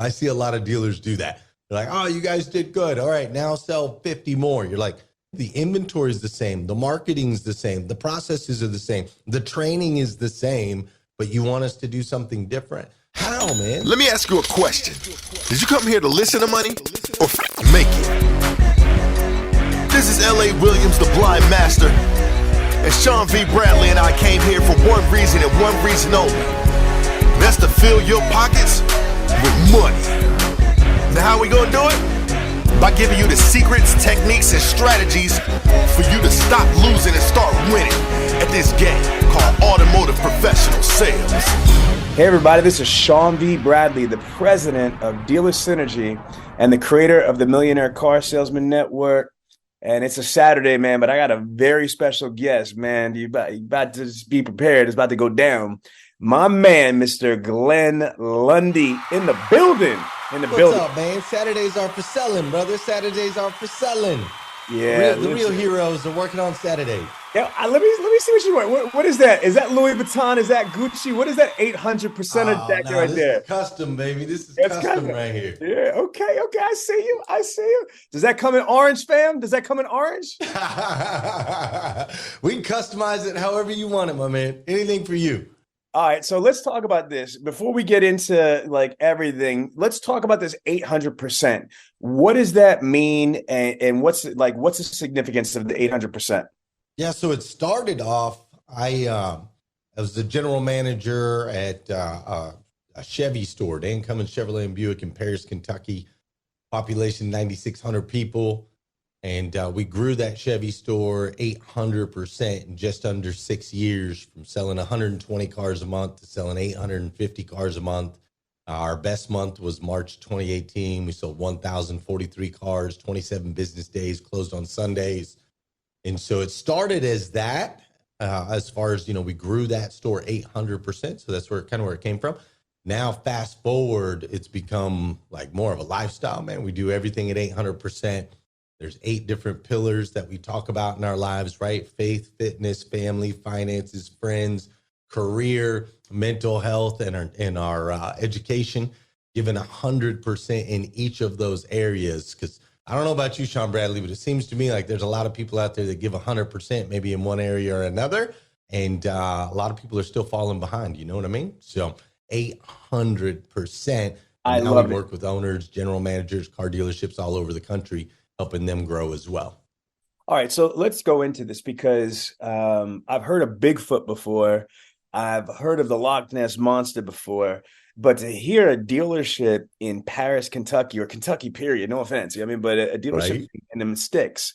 I see a lot of dealers do that. They're like, oh, you guys did good. All right, now sell 50 more. You're like, the inventory is the same. The marketing is the same. The processes are the same. The training is the same, but you want us to do something different. How, man? Let me ask you a question. Did you come here to listen to money or make it? This is L.A. Williams, the blind master. And Sean V. Bradley and I came here for one reason and one reason only. That's to fill your pockets with money. Now how we gonna do it? By giving you the secrets, techniques, and strategies for you to stop losing and start winning at this game called automotive professional sales. Hey everybody, this is Sean V. Bradley, the president of Dealer Synergy and the creator of the Millionaire Car Salesman Network. And it's a Saturday, man, but I got a very special guest, man. You about to just be prepared. It's about to go down. My man, Mr. Glenn Lundy in the building. What's up, man? Saturdays are for selling, brother. Saturdays are for selling. Yeah. The real heroes are working on Saturday. Yeah, let me see what you want. What is that? Is that Louis Vuitton? Is that Gucci? What is that 800% jacket right there? Is custom, baby. This is custom right here. Yeah, okay. I see you. Does that come in orange, fam? Does that come in orange? We can customize it however you want it, my man. Anything for you. All right, so let's talk about this. Before we get into like everything, let's talk about this 800%. What does that mean, and what's the significance of the 800%? Yeah, so it started off, I was the general manager at a Chevy store, Dan Cummins Chevrolet and Buick in Paris, Kentucky, population 9,600 people. And we grew that Chevy store 800% in just under 6 years, from selling 120 cars a month to selling 850 cars a month. Our best month was March 2018. We sold 1,043 cars, 27 business days, closed on Sundays. And so it started as that, as far as, we grew that store 800%. So that's where it came from. Now, fast forward, it's become like more of a lifestyle, man. We do everything at 800%. There's 8 different pillars that we talk about in our lives, right? Faith, fitness, family, finances, friends, career, mental health, and our education, given 100% in each of those areas. Because I don't know about you, Sean Bradley, but it seems to me like there's a lot of people out there that give 100% maybe in one area or another. And a lot of people are still falling behind. You know what I mean? So 800%. I love it. Work with owners, general managers, car dealerships all over the country, helping them grow as well. All right, so let's go into this because I've heard of Bigfoot before. I've heard of the Loch Ness Monster before, but to hear a dealership in Paris, Kentucky, or Kentucky period, no offense, but a dealership in them sticks,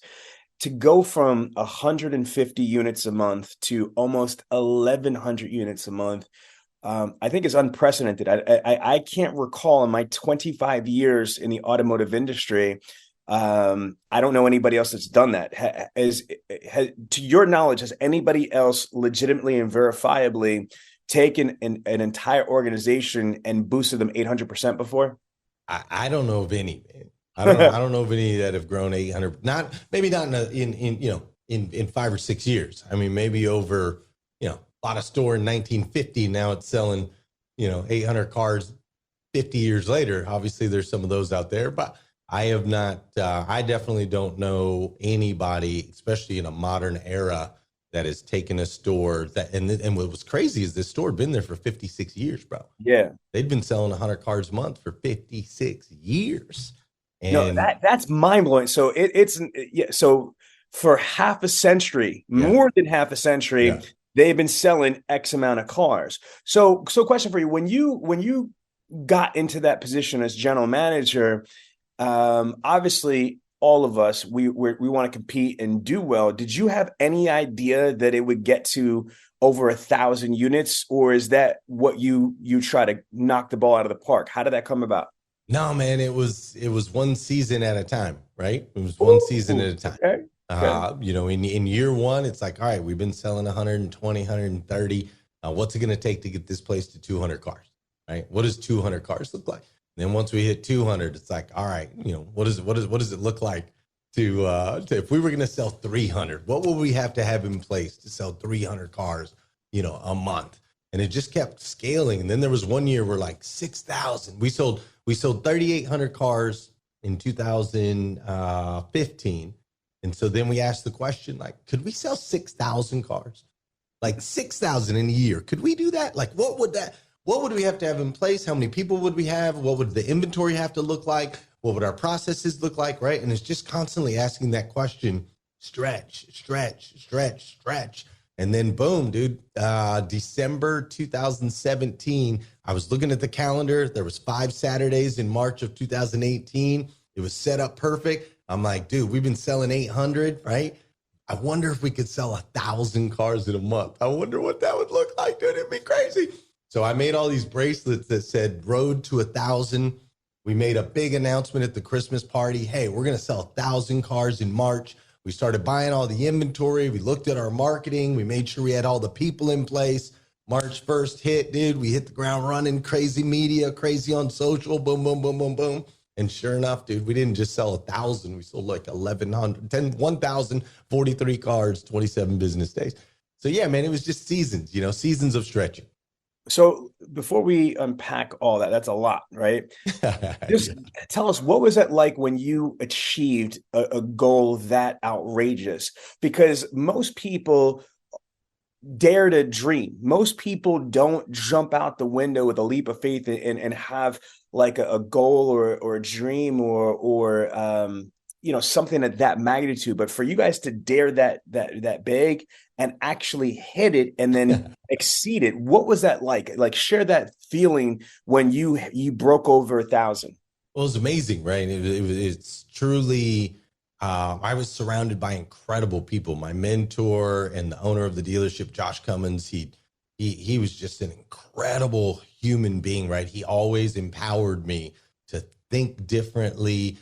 to go from 150 units a month to almost 1,100 units a month, I think is unprecedented. I can't recall in my 25 years in the automotive industry, I don't know anybody else that's done that. To your knowledge, has anybody else legitimately and verifiably taken an entire organization and boosted them 800% before? I don't know of any. I don't know of any that have grown 800. Maybe not in 5 or 6 years. I mean, maybe over bought a store in 1950. Now it's selling 800 cars 50 years later. Obviously, there's some of those out there, but I have not, I definitely don't know anybody, especially in a modern era, that has taken a store and what was crazy is this store had been there for 56 years, bro. Yeah. They'd been selling 100 cars a month for 56 years. And no, that's mind blowing. So so for half a century, more than half a century, they've been selling X amount of cars. So question for you, when you got into that position as general manager, obviously all of us, we want to compete and do well. Did you have any idea that it would get to over 1,000 units, or is that what you try to knock the ball out of the park? How did that come about? No, man, it was one season at a time, right? It was one season at a time. Okay. In year one, it's like, all right, we've been selling 120, 130. What's it going to take to get this place to 200 cars, right? What does 200 cars look like? And then once we hit 200, it's like, all right, what does it look like to if we were going to sell 300, what would we have to have in place to sell 300 cars, a month? And it just kept scaling. And then there was one year where like 6,000, we sold We sold 3,800 cars in 2015. And so then we asked the question, like, could we sell 6,000 cars? Like 6,000 in a year. Could we do that? Like, what would we have to have in place? How many people would we have? What would the inventory have to look like? What would our processes look like? Right. And it's just constantly asking that question, stretch. And then boom, dude, December 2017, I was looking at the calendar. There was 5 Saturdays in March of 2018. It was set up perfect. I'm like, dude, we've been selling 800, right? I wonder if we could sell 1,000 cars in a month. I wonder what that would look like, dude. It'd be crazy. So I made all these bracelets that said road to 1,000. We made a big announcement at the Christmas party. Hey, we're going to sell 1,000 cars in March. We started buying all the inventory. We looked at our marketing. We made sure we had all the people in place. March 1st hit, dude. We hit the ground running, crazy media, crazy on social, boom, boom, boom, boom, boom. And sure enough, dude, we didn't just sell 1,000. We sold like 1,043 cars, 27 business days. So yeah, man, it was just seasons, seasons of stretching. So before we unpack all that, that's a lot, right? Just tell us, what was it like when you achieved a goal that outrageous? Because most people dare to dream. Most people don't jump out the window with a leap of faith and have like a goal or a dream or something at that magnitude. But for you guys to dare that big and actually hit it and then exceed it, what was that like? Like, share that feeling when you broke over 1,000. Well, it was amazing, right? It's truly. I was surrounded by incredible people. My mentor and the owner of the dealership, Josh Cummins, he was just an incredible human being, right? He always empowered me to think differently,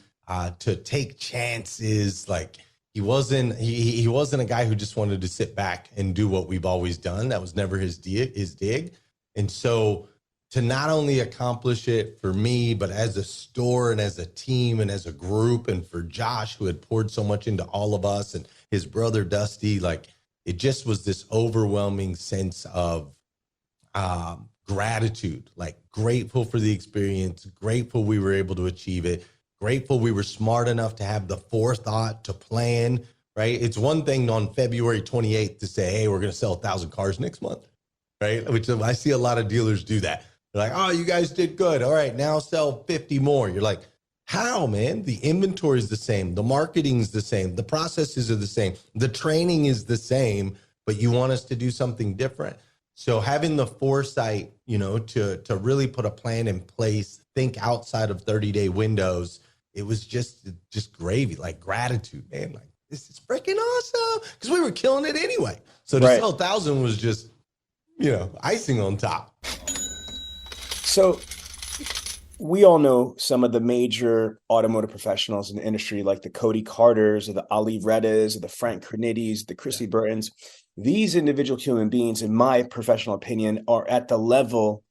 to take chances. Like he wasn't a guy who just wanted to sit back and do what we've always done. That was never his dig. And so to not only accomplish it for me, but as a store and as a team and as a group, and for Josh, who had poured so much into all of us, and his brother Dusty, like it just was this overwhelming sense of gratitude, like grateful for the experience, grateful we were able to achieve it, grateful we were smart enough to have the forethought to plan, right? It's one thing on February 28th to say, hey, we're going to sell 1,000 cars next month, right? Which I see a lot of dealers do that. They're like, oh, you guys did good. All right, now sell 50 more. You're like, how, man? The inventory is the same. The marketing is the same. The processes are the same. The training is the same, but you want us to do something different. So having the foresight, to really put a plan in place, think outside of 30-day windows, it was just gravy, like gratitude, man. Like, this is freaking awesome, because we were killing it anyway. So to sell 1,000 was just, icing on top. So we all know some of the major automotive professionals in the industry, like the Cody Carters or the Ali Reddas or the Frank Cronittis, the Chrissy Burtons. These individual human beings, in my professional opinion, are at the level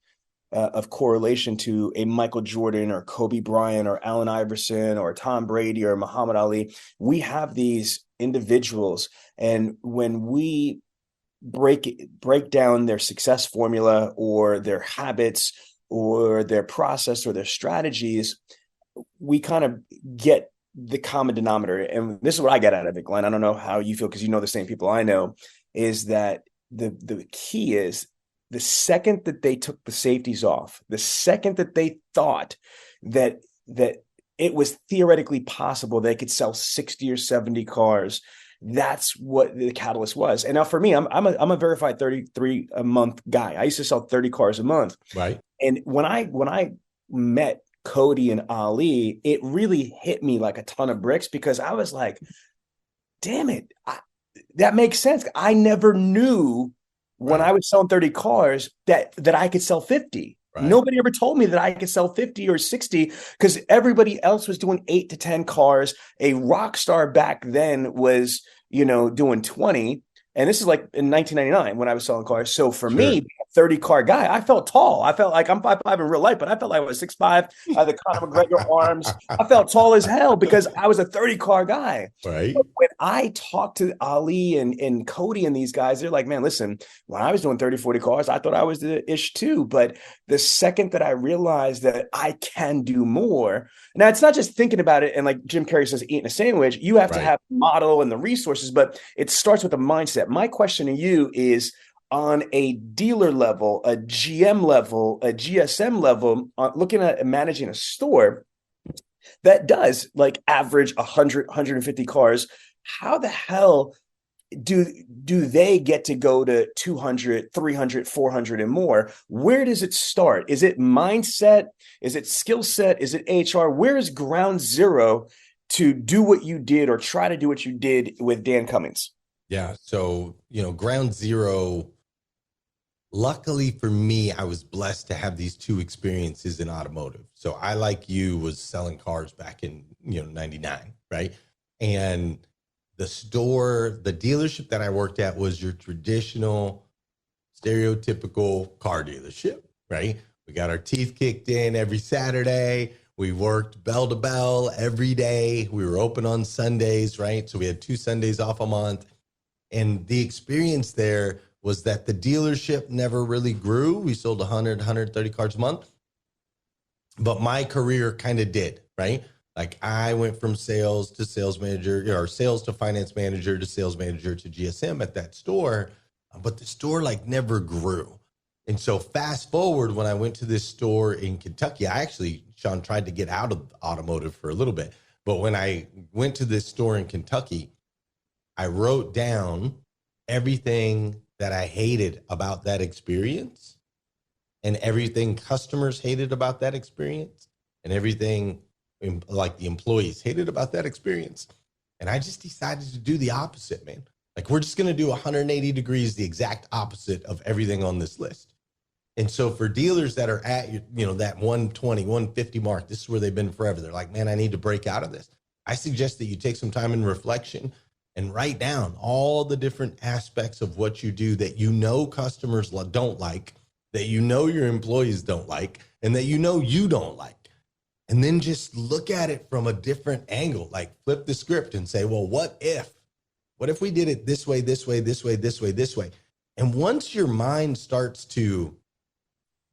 of correlation to a Michael Jordan or Kobe Bryant or Allen Iverson or Tom Brady or Muhammad Ali. We have these individuals, and when we break down their success formula or their habits or their process or their strategies, we kind of get the common denominator. And this is what I get out of it, Glenn. I don't know how you feel, because you know the same people I know, is that the key is the second that they took the safeties off, the second that they thought that it was theoretically possible they could sell 60 or 70 cars, that's what the catalyst was. And now for me, I'm a verified 33 a month guy. I used to sell 30 cars a month. Right. And when I met Cody and Ali, it really hit me like a ton of bricks, because I was like, damn it, that makes sense. I never knew when I was selling 30 cars that I could sell 50. Right. Nobody ever told me that I could sell 50 or 60, because everybody else was doing 8 to 10 cars. A rock star back then was, doing 20. And this is like in 1999 when I was selling cars. So for me, 30 car guy. I felt tall. I felt like I'm 5'5" in real life, but I felt like I was 6'5". I had the Conor McGregor arms. I felt tall as hell because I was a 30 car guy. Right. But when I talked to Ali and Cody and these guys, they're like, man, listen, when I was doing 30, 40 cars, I thought I was the ish too. But the second that I realized that I can do more, now it's not just thinking about it and like Jim Carrey says, eating a sandwich. You have to have the model and the resources, but it starts with a mindset. My question to you is, on a dealer level, a GM level, a GSM level, looking at managing a store that does like average 100, 150 cars, how the hell do they get to go to 200, 300, 400 and more? Where does it start? Is it mindset? Is it skill set? Is it HR? Where is ground zero to do what you did or try to do what you did with Dan Cummings? Yeah. So, ground zero, luckily for me, I was blessed to have these two experiences in automotive. So I, like you, was selling cars back in, 99, right? And the dealership that I worked at was your traditional, stereotypical car dealership, right? We got our teeth kicked in every Saturday. We worked bell to bell every day. We were open on Sundays, right? So we had 2 Sundays off a month. And the experience there was that the dealership never really grew. We sold 100, 130 cars a month. But my career kind of did, right? Like I went from sales to sales manager, or sales to finance manager to sales manager to GSM at that store. But the store like never grew. And so fast forward, when I went to this store in Kentucky, Sean, tried to get out of automotive for a little bit. But when I went to this store in Kentucky, I wrote down everything that I hated about that experience and everything customers hated about that experience and everything like the employees hated about that experience. And I just decided to do the opposite, man. Like we're just going to do 180 degrees, the exact opposite of everything on this list. And so for dealers that are at, that 120, 150 mark, this is where they've been forever. They're like, man, I need to break out of this. I suggest that you take some time in reflection and write down all the different aspects of what you do that customers don't like, that your employees don't like, and that you don't like. And then just look at it from a different angle, like flip the script and say, well, what if we did it this way, this way, this way, this way, this way? And once your mind starts to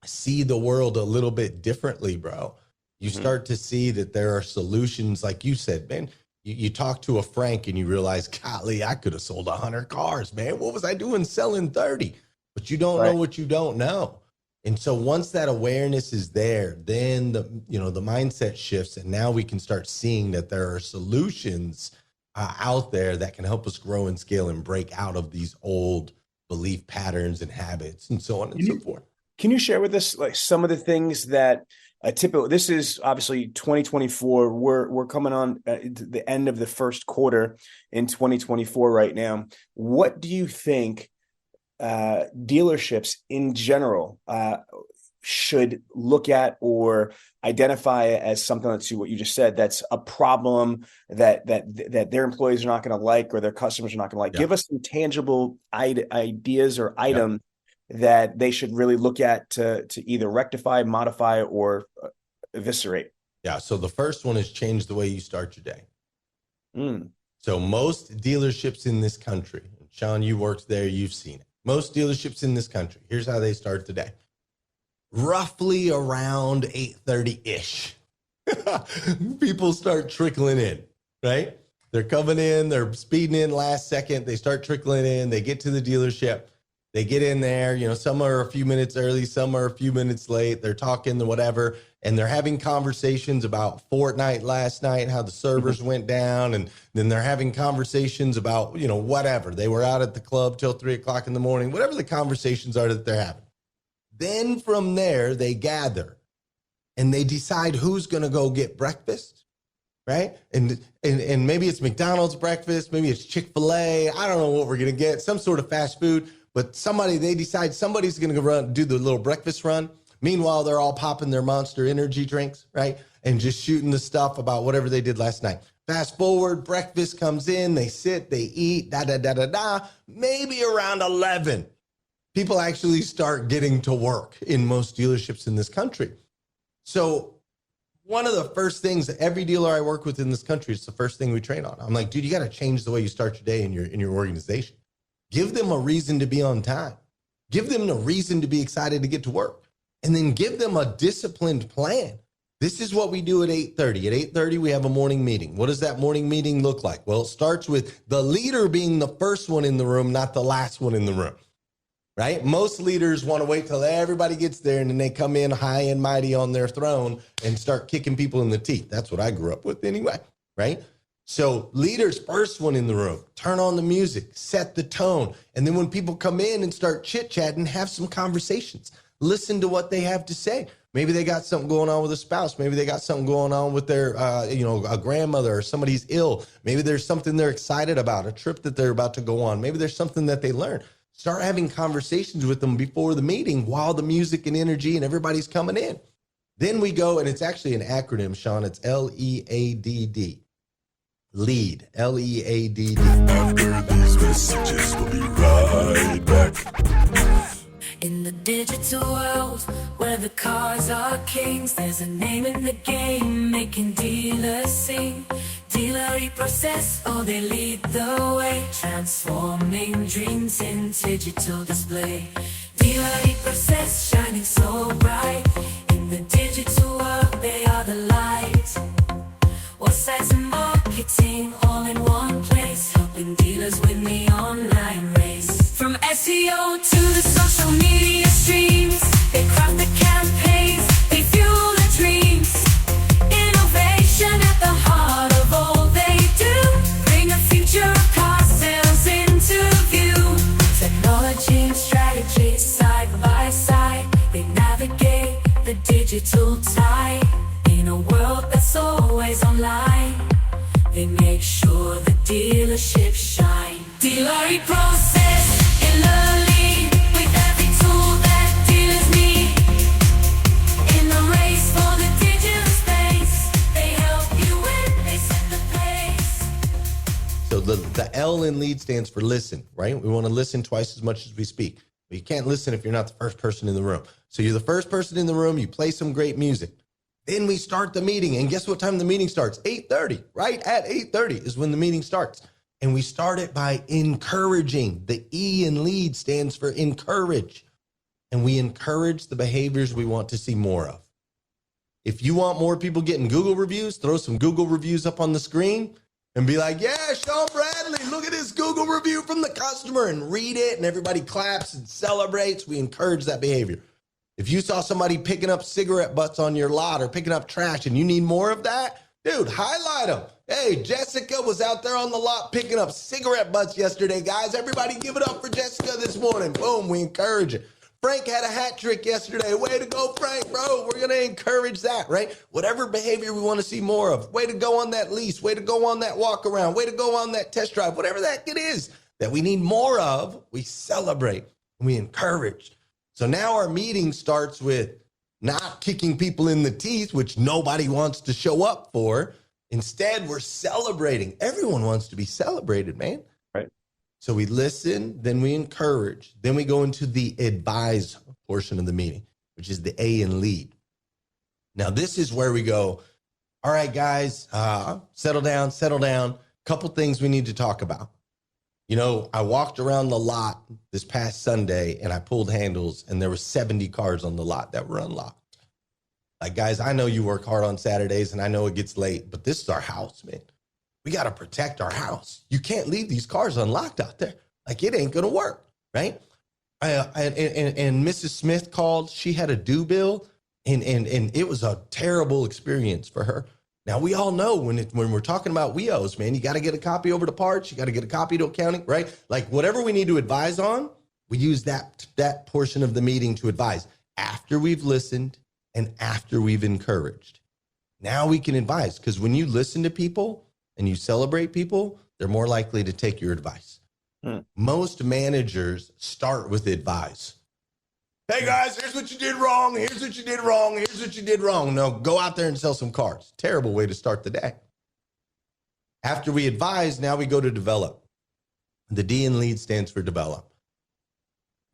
see the world a little bit differently, bro, you start to see that there are solutions. Like you said, man, you talk to a Frank and you realize, golly, I could have sold 100 cars, man. What was I doing selling 30? But you don't know what you don't know. And so once that awareness is there, then the mindset shifts, and now we can start seeing that there are solutions out there that can help us grow and scale and break out of these old belief patterns and habits and so on and so forth. Can you share with us like some of the things that this is obviously 2024. We're coming on the end of the first quarter in 2024 right now. What do you think dealerships in general should look at or identify as something, let's see what you just said, that's a problem that their employees are not going to like or their customers are not going to like? Yeah. Give us some tangible ideas or items that they should really look at to either rectify, modify, or eviscerate. Yeah. So the first one is change the way you start your day. So most dealerships in this country, Sean, you worked there, you've seen it. Most dealerships in this country, here's how they start the day. Roughly around 8:30-ish. People start trickling in, right? They're coming in, they're speeding in last second. They start trickling in. They get to the dealership. They get in there, some are a few minutes early, some are a few minutes late. They're talking whatever, and they're having conversations about Fortnite last night, how the servers went down. And then they're having conversations about, whatever. They were out at the club till 3:00 in the morning, whatever the conversations are that they're having. Then from there, they gather and they decide who's going to go get breakfast, right? And maybe it's McDonald's breakfast, maybe it's Chick-fil-A. I don't know what we're going to get, some sort of fast food. But they decide somebody's going to do the little breakfast run. Meanwhile, they're all popping their Monster energy drinks, right? And just shooting the stuff about whatever they did last night. Fast forward, breakfast comes in, they sit, they eat, maybe around 11. people actually start getting to work in most dealerships in this country. So one of the first things that every dealer I work with in this country, is the first thing we train on. I'm like, dude, you got to change the way you start your day in your organization. Give them a reason to be on time. Give them a reason to be excited to get to work. And then give them a disciplined plan. This is what we do at 8:30. At 8:30, we have a morning meeting. What does that morning meeting look like? Well, it starts with the leader being the first one in the room, not the last one in the room, right? Most leaders want to wait till everybody gets there, and then they come in high and mighty on their throne and start kicking people in the teeth. That's what I grew up with anyway, right? So leaders, first one in the room, turn on the music, set the tone. And then when people come in and start chit-chatting, have some conversations. Listen to what they have to say. Maybe they got something going on with a spouse. Maybe they got something going on with their, a grandmother, or somebody's ill. Maybe there's something they're excited about, a trip that they're about to go on. Maybe there's something that they learned. Start having conversations with them before the meeting while the music and energy and everybody's coming in. Then we go, and it's actually an acronym, Sean. It's LEADD. Lead, LEADD. After these messages, we'll be right back. In the digital world, where the cars are kings, there's a name in the game, making dealers sing. Dealer process, oh, they lead the way, transforming dreams in digital display. Dealer process, shining so bright. In the digital world, they are the light. Websites and marketing, all in one place, helping dealers win the online race. From SEO to the social media streams, they craft the campaigns, they fuel the dreams. Innovation at the heart of all they do, bring a future of car sales into view. Technology and strategy side by side, they navigate the digital tide. In a world that's always online, they make sure the dealership shine. Dealer process in the lead, with every tool that dealers need. In the race for the digital space, they help you win, they set the pace. So the L in lead stands for listen, right? We want to listen twice as much as we speak. But you can't listen if you're not the first person in the room. So you're the first person in the room, you play some great music. Then we start the meeting, and guess what time the meeting starts? 8:30, right? At 8:30 is when the meeting starts. And we start it by encouraging. The E in lead stands for encourage. And we encourage the behaviors we want to see more of. If you want more people getting Google reviews, throw some Google reviews up on the screen and be like, yeah, Sean Bradley, look at this Google review from the customer, and read it, and everybody claps and celebrates. We encourage that behavior. If you saw somebody picking up cigarette butts on your lot or picking up trash and you need more of that, dude, highlight them. Hey, Jessica was out there on the lot picking up cigarette butts yesterday, guys. Everybody give it up for Jessica this morning. Boom, we encourage it. Frank had a hat trick yesterday. Way to go, Frank, bro. We're going to encourage that, right? Whatever behavior we want to see more of. Way to go on that lease. Way to go on that walk around. Way to go on that test drive. Whatever that it is that we need more of, we celebrate and we encourage. So now our meeting starts with not kicking people in the teeth, which nobody wants to show up for. Instead, we're celebrating. Everyone wants to be celebrated, man. Right. So we listen, then we encourage. Then we go into the advise portion of the meeting, which is the A in lead. Now, this is where we go, all right, guys, settle down. Couple things we need to talk about. You know, I walked around the lot this past Sunday and I pulled handles and there were 70 cars on the lot that were unlocked. Like, guys, I know you work hard on Saturdays and I know it gets late, but this is our house, man. We got to protect our house. You can't leave these cars unlocked out there. Like, it ain't going to work, right? And Mrs. Smith called. She had a due bill and it was a terrible experience for her. Now, we all know when we're talking about WEOs, man, you got to get a copy over to parts. You got to get a copy to accounting, right? Like, whatever we need to advise on, we use that portion of the meeting to advise after we've listened and after we've encouraged. Now we can advise, because when you listen to people and you celebrate people, they're more likely to take your advice. Most managers start with advise. Hey, guys, here's what you did wrong. Here's what you did wrong. Here's what you did wrong. No, go out there and sell some cars. Terrible way to start the day. After we advise, now we go to develop. The D in lead stands for develop.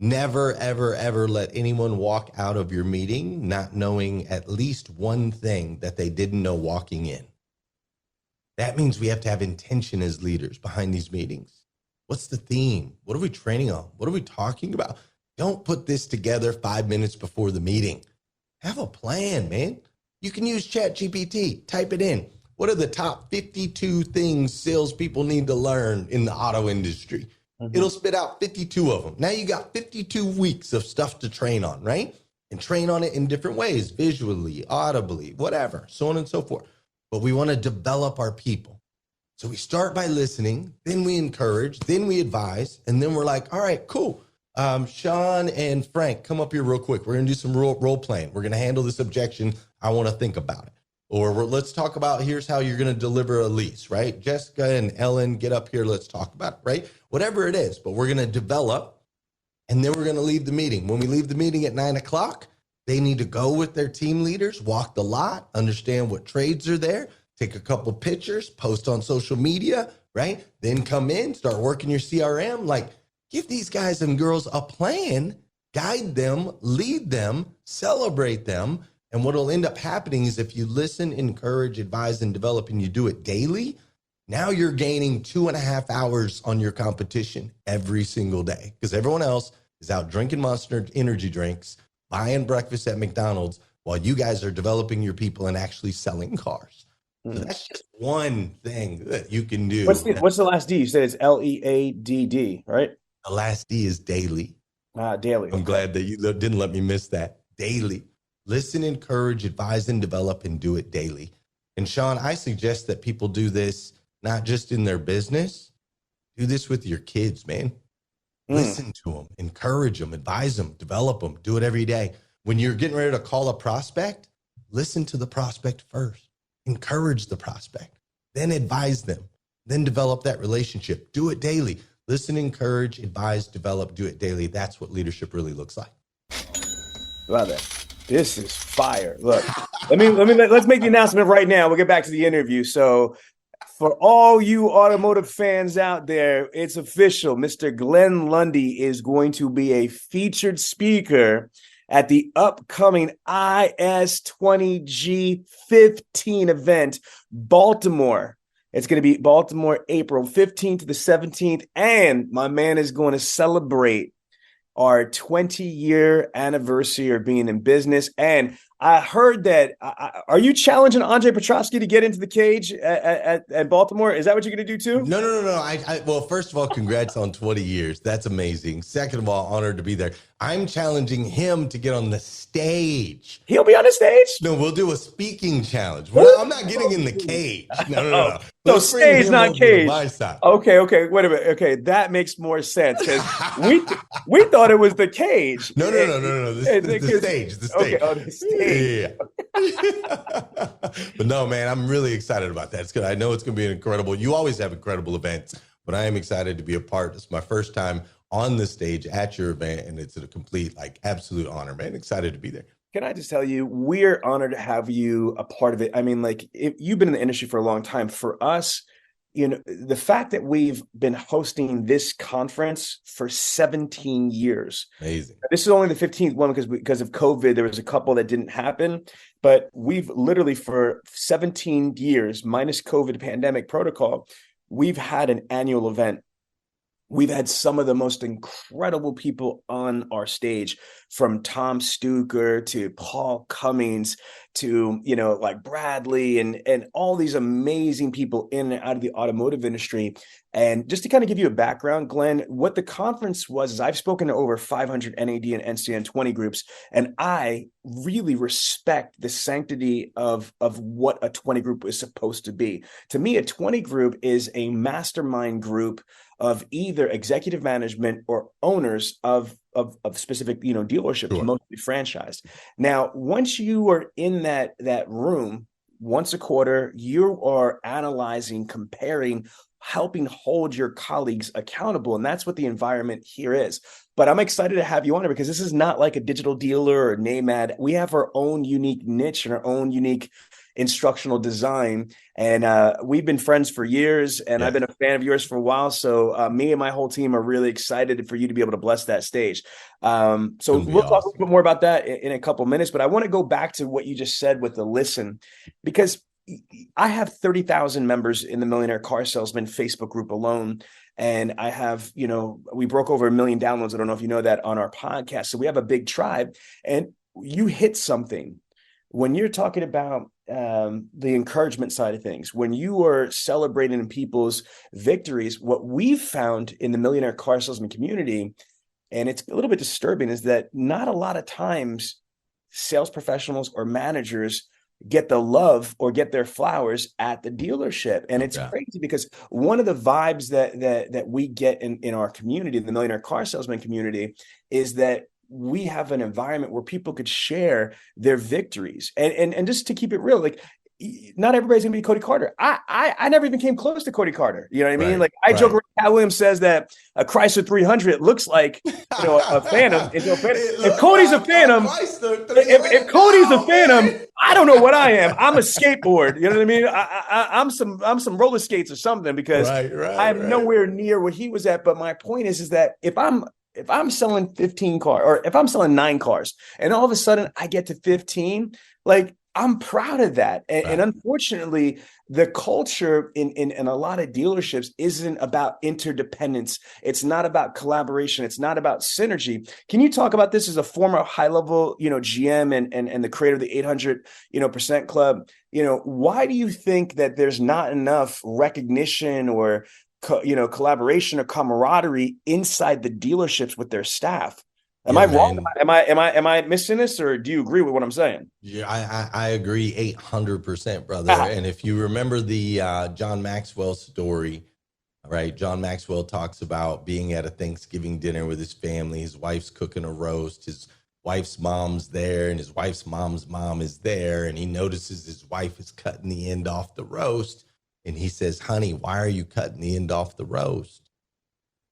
Never, ever, ever let anyone walk out of your meeting not knowing at least one thing that they didn't know walking in. That means we have to have intention as leaders behind these meetings. What's the theme? What are we training on? What are we talking about? Don't put this together 5 minutes before the meeting. Have a plan, man. You can use ChatGPT. Type it in. What are the top 52 things salespeople need to learn in the auto industry? Mm-hmm. It'll spit out 52 of them. Now you got 52 weeks of stuff to train on, right? And train on it in different ways, visually, audibly, whatever, so on and so forth. But we want to develop our people. So we start by listening, then we encourage, then we advise, and then we're like, all right, cool. Sean and Frank, come up here real quick. We're going to do some role playing. We're going to handle this objection. I want to think about it. Or let's talk about, here's how you're going to deliver a lease, right? Jessica and Ellen, get up here. Let's talk about it, right? Whatever it is, but we're going to develop, and then we're going to leave the meeting. When we leave the meeting at 9:00, they need to go with their team leaders, walk the lot, understand what trades are there, take a couple pictures, post on social media, right? Then come in, start working your CRM. Like, give these guys and girls a plan, guide them, lead them, celebrate them. And what will end up happening is if you listen, encourage, advise, and develop, and you do it daily, now you're gaining 2.5 hours on your competition every single day because everyone else is out drinking Monster energy drinks, buying breakfast at McDonald's, while you guys are developing your people and actually selling cars. So that's just one thing that you can do. What's the last D? You said it's LEADD, right? The last D is daily. Daily. I'm glad that you didn't let me miss that. Daily. Listen, encourage, advise, and develop, and do it daily. And Sean, I suggest that people do this not just in their business. Do this with your kids, man. Listen to them, encourage them, advise them, develop them, do it every day. When you're getting ready to call a prospect, listen to the prospect first. Encourage the prospect, then advise them, then develop that relationship. Do it daily. Listen, encourage, advise, develop, do it daily. That's what leadership really looks like. Love it. This is fire. Look, let's make the announcement right now. We'll get back to the interview. So for all you automotive fans out there, it's official. Mr. Glenn Lundy is going to be a featured speaker at the upcoming IS20G15 event, Baltimore. It's going to be Baltimore, April 15th to the 17th. And my man is going to celebrate our 20-year anniversary of being in business. And I heard that, are you challenging Andre Petrovsky to get into the cage at Baltimore? Is that what you're going to do too? No. Well, first of all, congrats on 20 years. That's amazing. Second of all, honored to be there. I'm challenging him to get on the stage. He'll be on the stage? No, we'll do a speaking challenge. Well, I'm not getting in the cage. No. So stage, not cage. My side. Okay. Wait a minute. Okay, that makes more sense because we thought it was the cage. No. The stage. The stage. Okay, the stage. Yeah. But no, man, I'm really excited about that. It's good. I know it's going to be an incredible. You always have incredible events, but I am excited to be a part. It's my first time on the stage at your event, and it's a complete, absolute honor, man. Excited to be there. Can I just tell you, we're honored to have you a part of it. I mean, if you've been in the industry for a long time. For us, the fact that we've been hosting this conference for 17 years. Amazing. This is only the 15th one because of COVID. There was a couple that didn't happen, but we've literally for 17 years, minus COVID pandemic protocol, we've had an annual event. We've had some of the most incredible people on our stage, from Tom Stuker to Paul Cummings to, Bradley and all these amazing people in and out of the automotive industry. And just to kind of give you a background, Glenn, what the conference was is I've spoken to over 500 NAD and NCN 20 groups, and I really respect the sanctity of what a 20 group is supposed to be. To me, a 20 group is a mastermind group of either executive management or owners of specific, dealerships, sure, mostly franchised. Now, once you are in that room, once a quarter, you are analyzing, comparing, helping hold your colleagues accountable. And that's what the environment here is. But I'm excited to have you on it because this is not like a digital dealer or name ad. We have our own unique niche and our own unique instructional design. And we've been friends for years, and I've been a fan of yours for a while. So me and my whole team are really excited for you to be able to bless that stage. So we'll talk a little bit more about that in a couple minutes, but I want to go back to what you just said with the listen, because I have 30,000 members in the Millionaire Car Salesman Facebook group alone. And I have, we broke over 1 million downloads. I don't know if you know that, on our podcast. So we have a big tribe, and you hit something when you're talking about the encouragement side of things. When you are celebrating people's victories, what we've found in the Millionaire Car Salesman community, and it's a little bit disturbing, is that not a lot of times sales professionals or managers get the love or get their flowers at the dealership. And it's crazy, because one of the vibes that we get in our community, the Millionaire Car Salesman community, is that we have an environment where people could share their victories. And just to keep it real, like, not everybody's gonna be Cody Carter. I never even came close to Cody Carter. You know what I mean? Like, I joke around. Cat Williams says that a Chrysler 300 looks like a Phantom. If Cody's a Phantom, if Cody's a Phantom, I don't know what I am. I'm a skateboard. You know what I mean? I'm some roller skates or something, because I'm nowhere near where he was at. But my point is that if I'm selling 15 cars, or if I'm selling 9 cars, and all of a sudden I get to 15, like, I'm proud of that. And unfortunately, the culture in a lot of dealerships isn't about interdependence. It's not about collaboration. It's not about synergy. Can you talk about this as a former high-level, GM and the creator of the 800, percent club? Why do you think that there's not enough recognition or collaboration or camaraderie inside the dealerships with their staff? Am I wrong? Am I missing this, or do you agree with what I'm saying? Yeah, I agree 800%, brother. And if you remember the John Maxwell story, right? John Maxwell talks about being at a Thanksgiving dinner with his family. His wife's cooking a roast. His wife's mom's there, and his wife's mom's mom is there. And he notices his wife is cutting the end off the roast. And he says, "Honey, why are you cutting the end off the roast?"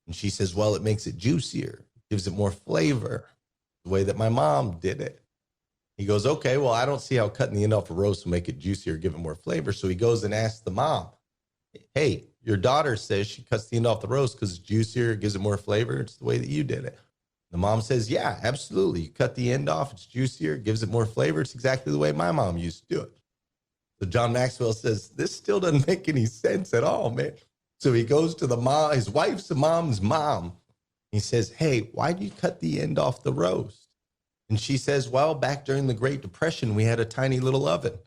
And she says, "Well, it makes it juicier. Gives it more flavor, the way that my mom did it." He goes, "Okay, well, I don't see how cutting the end off a roast will make it juicier, give it more flavor." So he goes and asks the mom, "Hey, your daughter says she cuts the end off the roast because it's juicier, gives it more flavor. It's the way that you did it." The mom says, "Yeah, absolutely. You cut the end off, it's juicier, gives it more flavor. It's exactly the way my mom used to do it." So John Maxwell says, "This still doesn't make any sense at all, man." So he goes to his wife's mom's mom. He says, "Hey, why do you cut the end off the roast?" And she says, "Well, back during the Great Depression, we had a tiny little oven.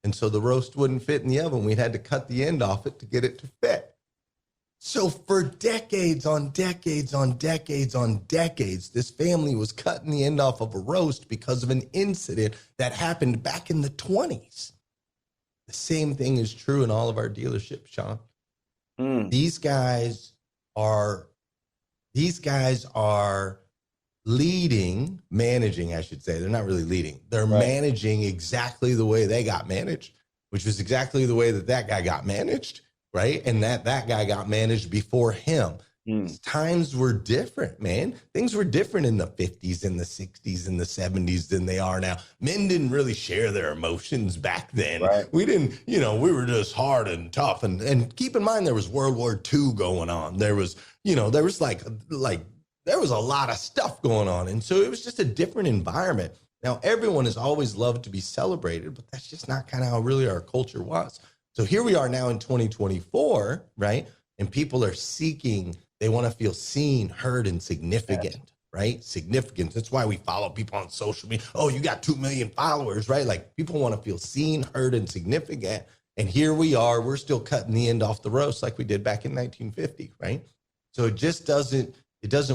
And so the roast wouldn't fit in the oven. We had to cut the end off it to get it to fit." So for decades on decades on decades on decades, this family was cutting the end off of a roast because of an incident that happened back in the 20s. The same thing is true in all of our dealerships, Sean. These guys are managing, I should say. They're not really leading. They're managing exactly the way they got managed, which was exactly the way that guy got managed, right? And that guy got managed before him. Times were different, man. Things were different in the 50s and the 60s and the 70s than they are now. Men didn't really share their emotions back then. We didn't, we were just hard and tough. And keep in mind, there was World War II going on. There was, there was there was a lot of stuff going on. And so it was just a different environment. Now, everyone has always loved to be celebrated, but that's just not kind of how really our culture was. So here we are now in 2024, right? And people are seeking, they want to feel seen, heard, and significant, right? Significance. That's why we follow people on social media. Oh, you got 2 million followers, right? Like, people want to feel seen, heard, and significant. And here we are, we're still cutting the end off the roast like we did back in 1950, right? So it just doesn't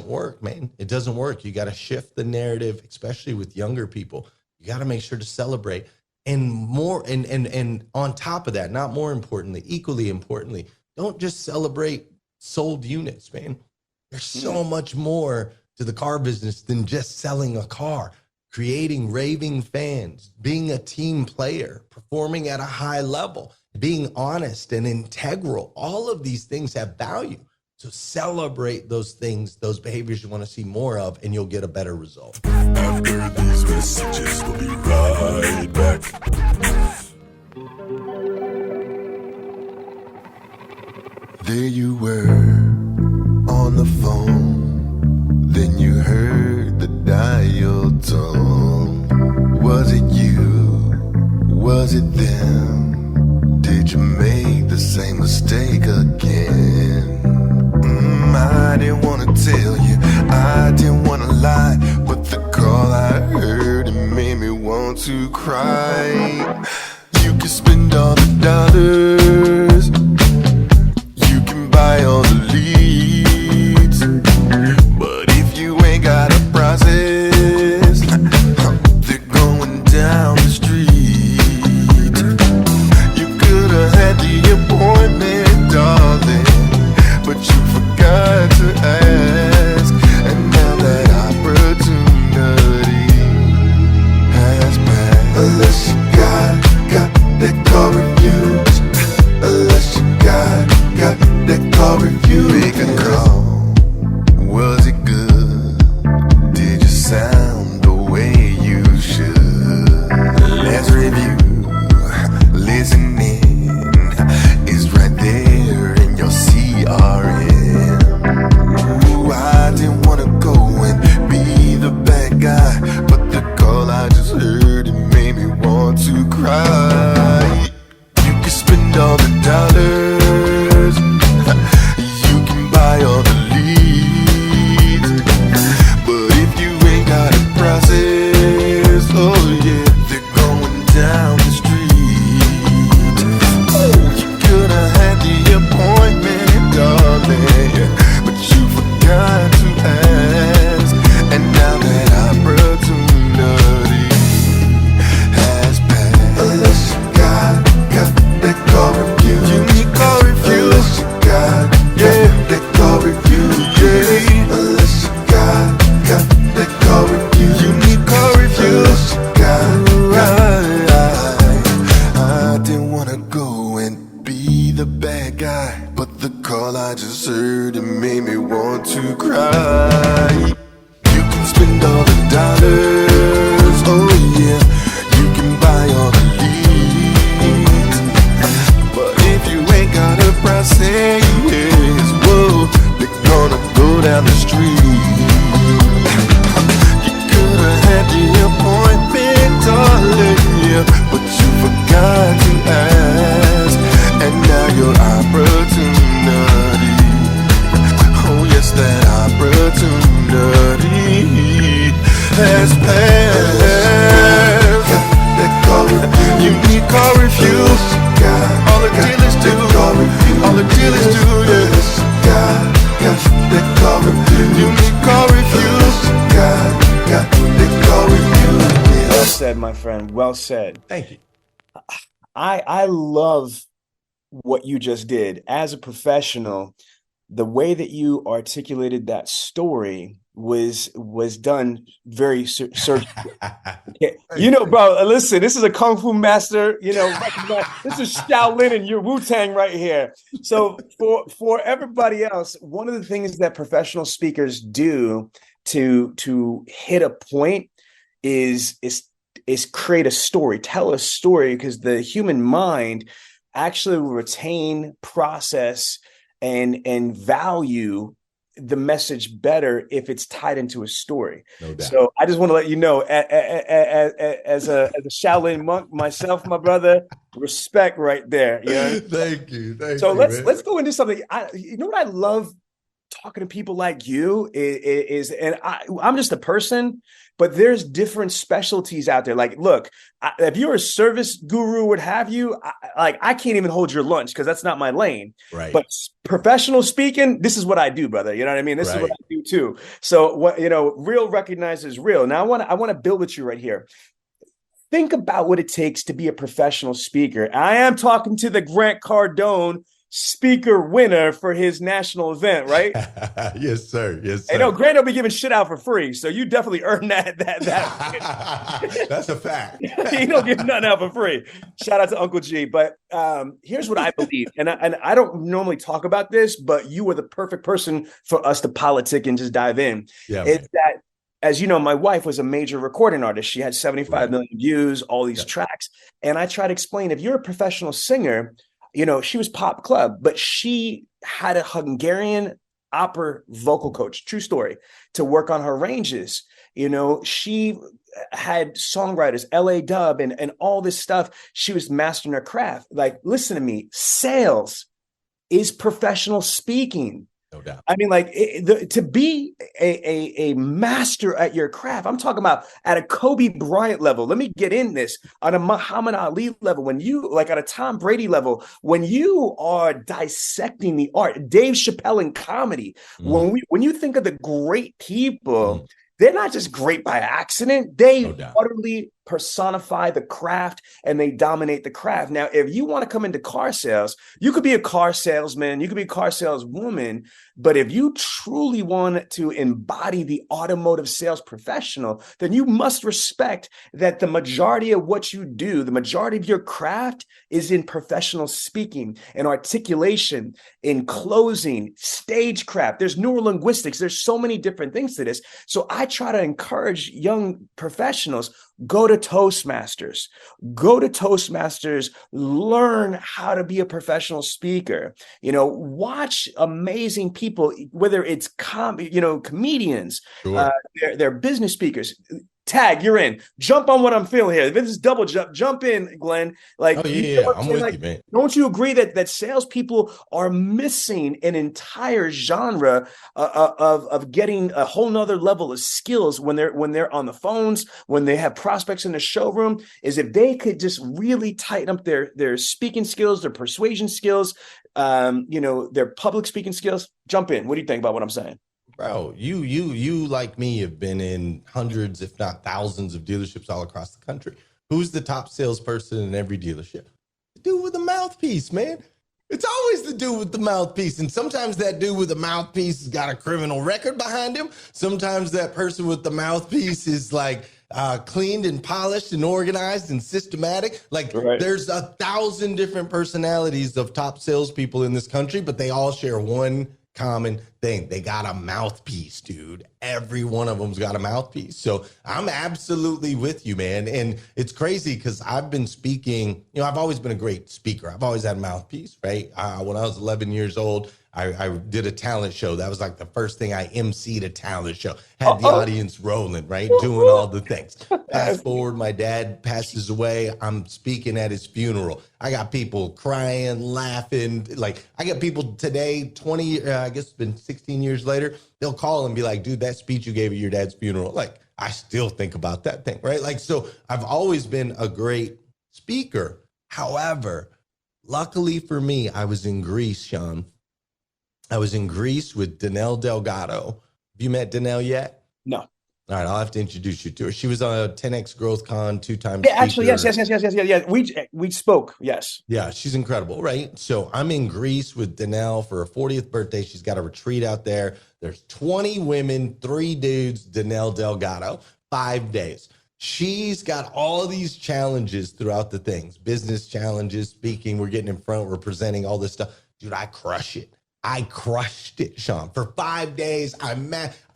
work, man. It doesn't work. You got to shift the narrative, especially with younger people. You got to make sure to celebrate. And more, and on top of that, not more importantly, equally importantly, don't just celebrate sold units, man. There's so much more to the car business than just selling a car. Creating raving fans, being a team player, performing at a high level, being honest and integral. All of these things have value. So celebrate those things, those behaviors you want to see more of, and you'll get a better result. After these messages, we'll be right back. There you were on the phone. Then you heard the dial tone. Was it you? Was it them? Did you make the same mistake again? I didn't wanna tell you, I didn't wanna lie, but the call I heard, it made me want to cry. You can spend all the dollars, you can buy all the leads, but if you ain't got a process, they're going down the street. You could have had the appointment, darling, but you forgot to ask, and now that opportunity has passed. Unless you got that car refused. Unless you got that car refused. Make a call. Was it good? Did you sound the way you should? Let's review. Listening is right there in your CRM. Ooh, I didn't wanna go and be the bad guy, but the call I just heard, it made me want to cry. You can spend all the dollars, you can buy all the leads, but if you ain't got a process, oh yeah, they're going down the street. Oh, you could have had the appointment, darling, but you forgot to ask, and now that opportunity has passed. Unless you got that car refused. You need car refused. Unless you got that car refused. Yeah. Unless you got that car refused. You need car refused. I didn't wanna go and be the bad guy, but the call I just heard, it made me want to cry. You can spend all the dollars, oh yeah, you can buy all the leads, but if you ain't got a process, whoa, they're gonna go down the street. You could've had the appointment, darling, yeah, but you forgot to ask, and now your opportunity, oh yes, that opportunity has passed. You need car refuse. All the dealers do. All the dealers do, yes. You need car refuse. Well said, my friend. Well said. Thank you. I love what you just did as a professional. The way that you articulated that story was done very surgical. You know, bro, listen, this is a Kung Fu master, you know, this is Shaolin and your Wu-Tang right here. So for everybody else, one of the things that professional speakers do to hit a point is create a story, tell a story, because the human mind actually will retain, process, and value the message better if it's tied into a story. No doubt. So I just want to let you know, as a Shaolin monk myself, my brother, respect right there. You know? Thank you. So let's go into something. You know what I love talking to people like you is and I'm just a person, but there's different specialties out there. Like, look, if you're a service guru, what have you, I can't even hold your lunch because that's not my lane. Right. But professional speaking, this is what I do, brother. You know what I mean? This is what I do too. So what, real recognizes real. Now I want to build with you right here. Think about what it takes to be a professional speaker. I am talking to the Grant Cardone speaker winner for his national event, right? Yes, sir. Yes, sir. I know Grant will be giving shit out for free, so you definitely earned that. That's a fact. He don't give nothing out for free. Shout out to Uncle G. But here's what I believe, and I don't normally talk about this, but you are the perfect person for us to politic and just dive in. Yeah, it's that, as you know, my wife was a major recording artist. She had 75 million views, all these tracks, and I try to explain, if you're a professional singer, she was pop club, but she had a Hungarian opera vocal coach, true story, to work on her ranges. She had songwriters, LA Dub, and all this stuff. She was mastering her craft. Like, listen to me, sales is professional speaking. No doubt. I mean, like to be a master at your craft, I'm talking about at a Kobe Bryant level. Let me get in this on a Muhammad Ali level. When you like at a Tom Brady level, when you are dissecting the art, Dave Chappelle in comedy, when you think of the great people, they're not just great by accident. They utterly personify the craft and they dominate the craft. Now, if you want to come into car sales, you could be a car salesman, you could be a car saleswoman, but if you truly want to embody the automotive sales professional, then you must respect that the majority of what you do, the majority of your craft is in professional speaking and articulation, in closing, stagecraft. There's neurolinguistics. There's so many different things to this. So I try to encourage young professionals, go to Toastmasters, learn how to be a professional speaker, watch amazing people, whether it's comedians, Sure. they're business speakers. Tag, you're in. Jump on what I'm feeling here. If this is double jump in, Glenn. Like, oh, yeah, I'm with you, man. Don't you agree that salespeople are missing an entire genre of getting a whole nother level of skills when they're on the phones, when they have prospects in the showroom? Is if they could just really tighten up their speaking skills, their persuasion skills, their public speaking skills. Jump in. What do you think about what I'm saying? Bro, you like me have been in hundreds, if not thousands, of dealerships all across the country. Who's the top salesperson in every dealership? The dude with the mouthpiece, man. It's always the dude with the mouthpiece. And sometimes that dude with the mouthpiece has got a criminal record behind him. Sometimes that person with the mouthpiece is like cleaned and polished and organized and systematic. Like There's 1,000 different personalities of top salespeople in this country, but they all share one common thing. They got a mouthpiece, dude. Every one of them's got a mouthpiece. So I'm absolutely with you, man. And it's crazy because I've been speaking, I've always been a great speaker. I've always had a mouthpiece, right? When I was 11 years old, I did a talent show. That was like the first thing I emceed a talent show. Had the audience rolling, right? Doing all the things. Fast forward, my dad passes away. I'm speaking at his funeral. I got people crying, laughing. Like, I got people today, I guess it's been 16 years later, they'll call and be like, dude, that speech you gave at your dad's funeral, like, I still think about that thing, right? Like, so I've always been a great speaker. However, luckily for me, I was in Greece, Sean. I was in Greece with Danelle Delgado. Have you met Danelle yet? No. All right, I'll have to introduce you to her. She was on a 10X Growth Con, 2-time speaker. Actually, yes. We spoke, yes. Yeah, she's incredible, right? So I'm in Greece with Danelle for her 40th birthday. She's got a retreat out there. There's 20 women, 3 dudes, Danelle Delgado, 5 days. She's got all of these challenges throughout the things, business challenges, speaking, we're getting in front, we're presenting all this stuff. Dude, I crush it. I crushed it, Sean. For 5 days, I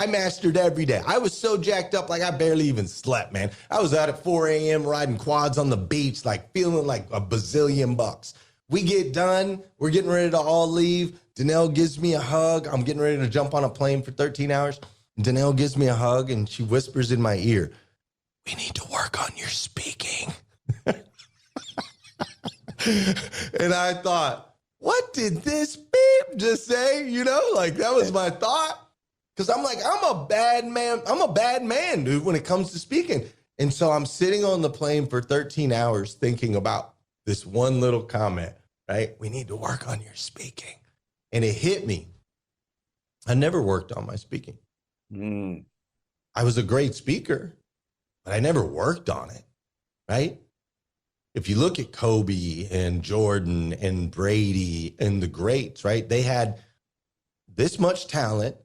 mastered every day. I was so jacked up, like I barely even slept, man. I was out at 4 a.m. riding quads on the beach, like feeling like a bazillion bucks. We get done. We're getting ready to all leave. Danelle gives me a hug. I'm getting ready to jump on a plane for 13 hours. Danelle gives me a hug, and she whispers in my ear, we need to work on your speaking. And I thought, what did this beep just say? Like that was my thought. Because I'm like, I'm a bad man. I'm a bad man, dude, when it comes to speaking. And so I'm sitting on the plane for 13 hours thinking about this one little comment, right? We need to work on your speaking. And it hit me. I never worked on my speaking. I was a great speaker, but I never worked on it, right? If you look at Kobe and Jordan and Brady and the greats, right? They had this much talent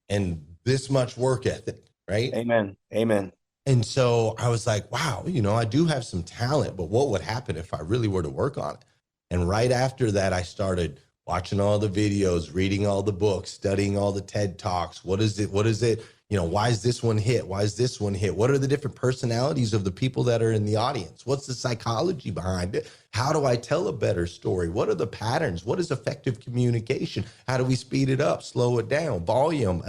and this much work ethic, right? Amen. And so I was like, wow, I do have some talent, but what would happen if I really were to work on it? And right after that, I started watching all the videos, reading all the books, studying all the TED Talks. What is it? Why is this one hit? Why is this one hit? What are the different personalities of the people that are in the audience? What's the psychology behind it? How do I tell a better story? What are the patterns? What is effective communication? How do we speed it up, slow it down, volume,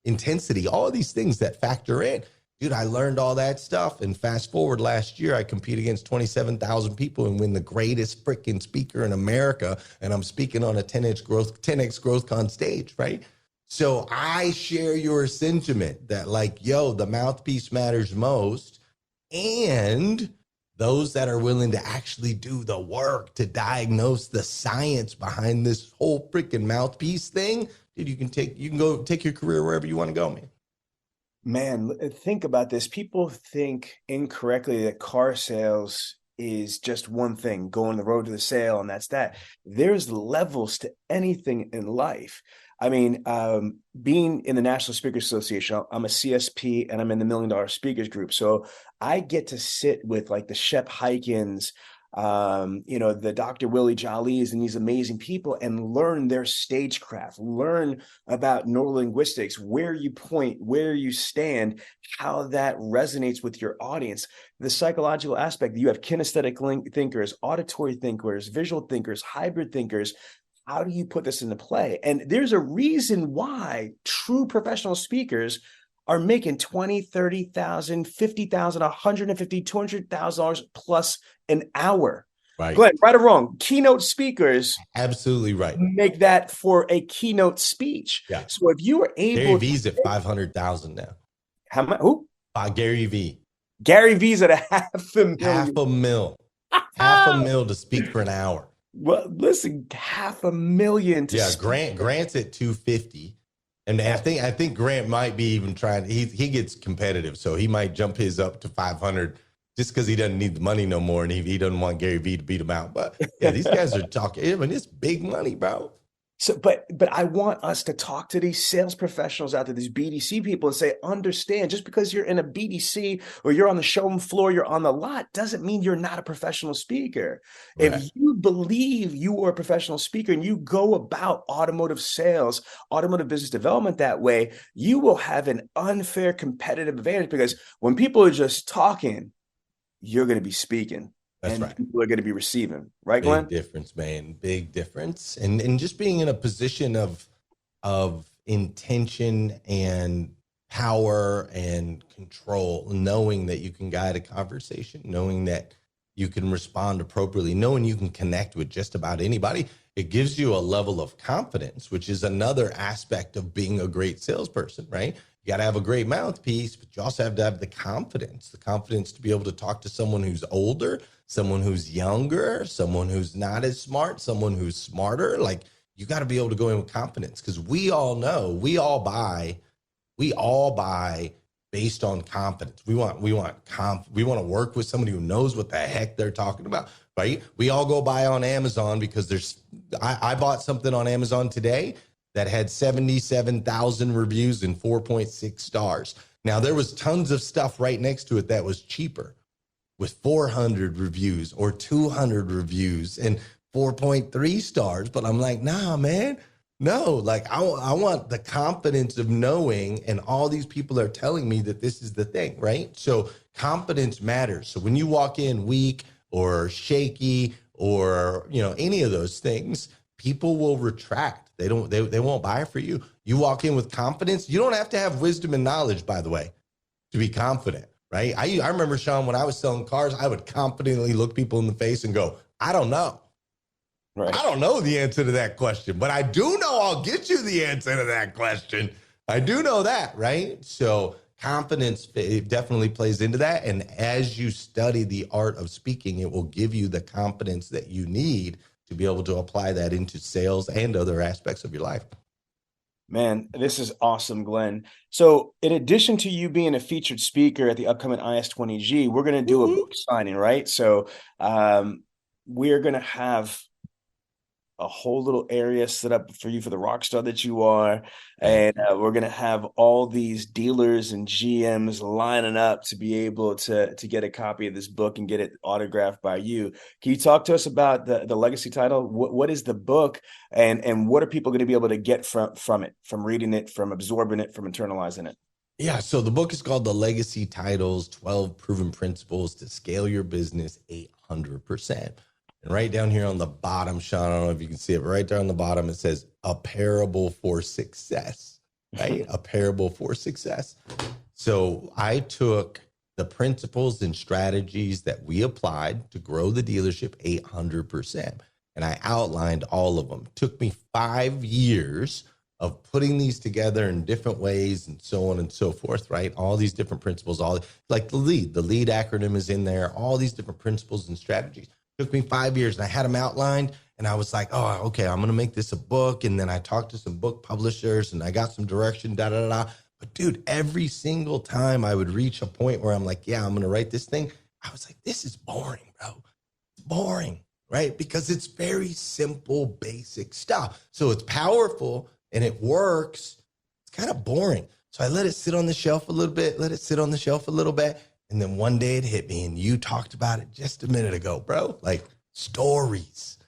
intensity, all of these things that factor in. Dude, I learned all that stuff. And fast forward last year, I compete against 27,000 people and win the greatest freaking speaker in America. And I'm speaking on a 10X growth con stage, right? So I share your sentiment that the mouthpiece matters most. And those that are willing to actually do the work to diagnose the science behind this whole freaking mouthpiece thing, dude, you can go take your career wherever you want to go, man. Man, think about this. People think incorrectly that car sales is just one thing, go on the road to the sale, and that's that. There's levels to anything in life. I mean, being in the National Speakers Association, I'm a CSP and I'm in the $1 Million Speakers Group. So I get to sit with like the Shep Hykens, the Dr. Willie Jollies and these amazing people and learn their stagecraft, learn about neurolinguistics, where you point, where you stand, how that resonates with your audience. The psychological aspect, you have kinesthetic thinkers, auditory thinkers, visual thinkers, hybrid thinkers. How do you put this into play? And there's a reason why true professional speakers are making $20,000, $30,000, $50,000, $150,000, $200,000 plus an hour. Right. Glenn, right or wrong? Keynote speakers absolutely right. Make that for a keynote speech. Yeah. So if you were able, Gary V's at 500,000 now. How much? Who? Gary V. Gary V's at $500,000. $500,000 to speak for an hour. Well, listen, $500,000 to speak. Grant's at 250. And I think Grant might be even trying. He gets competitive, so he might jump his up to 500 just because he doesn't need the money no more, and he doesn't want Gary Vee to beat him out. But yeah, these guys are talking. I mean, it's big money, bro. So, but I want us to talk to these sales professionals out there, these BDC people, and say, understand, just because you're in a BDC or you're on the showroom floor, you're on the lot, doesn't mean you're not a professional speaker. Right. If you believe you are a professional speaker and you go about automotive sales, automotive business development that way, you will have an unfair competitive advantage, because when people are just talking, you're going to be speaking. That's and right. People are going to be receiving, right, Glenn? Big difference, man. Big difference. And just being in a position of intention and power and control, knowing that you can guide a conversation, knowing that you can respond appropriately, knowing you can connect with just about anybody, it gives you a level of confidence, which is another aspect of being a great salesperson, right? You got to have a great mouthpiece, but you also have to have the confidence to be able to talk to someone who's older, someone who's younger, someone who's not as smart, someone who's smarter. Like, you got to be able to go in with confidence, because we all know, we all buy based on confidence. We want to work with somebody who knows what the heck they're talking about, right? We all go buy on Amazon because I bought something on Amazon today that had 77,000 reviews and 4.6 stars. Now, there was tons of stuff right next to it that was cheaper with 400 reviews or 200 reviews and 4.3 stars. But I'm like, nah, man, no. Like, I want the confidence of knowing, and all these people are telling me that this is the thing, right? So confidence matters. So when you walk in weak or shaky or, any of those things, people will retract. They won't buy for you. You walk in with confidence. You don't have to have wisdom and knowledge, by the way, to be confident, right? I remember, Sean, when I was selling cars, I would confidently look people in the face and go, I don't know. Right. I don't know the answer to that question, but I do know I'll get you the answer to that question. I do know that, right? So confidence, it definitely plays into that. And as you study the art of speaking, it will give you the confidence that you need to be able to apply that into sales and other aspects of your life. Man, this is awesome, Glenn. So in addition to you being a featured speaker at the upcoming IS20G, we're going to do a book signing, right? So we're going to have a whole little area set up for you for the rock star that you are. Thank And we're going to have all these dealers and GMs lining up to be able to get a copy of this book and get it autographed by you. Can you talk to us about the legacy title? What is the book, and what are people going to be able to get from it, from reading it, from absorbing it, from internalizing it? Yeah, so the book is called The Legacy Titles, 12 Proven Principles to Scale Your Business 800%. And right down here on the bottom, Sean, I don't know if you can see it, but right there on the bottom, it says a parable for success, right? A parable for success. So I took the principles and strategies that we applied to grow the dealership 800%. And I outlined all of them. It took me 5 years of putting these together in different ways and so on and so forth, right? All these different principles, all like the lead acronym is in there, all these different principles and strategies. It took me 5 years and I had them outlined and I was like, oh, okay, I'm going to make this a book. And then I talked to some book publishers and I got some direction, But dude, every single time I would reach a point where I'm like, yeah, I'm going to write this thing. I was like, this is boring, bro. It's boring, right? Because it's very simple, basic stuff. So it's powerful and it works. It's kind of boring. So I let it sit on the shelf a little bit, And then one day it hit me, and you talked about it just a minute ago, bro. Like stories,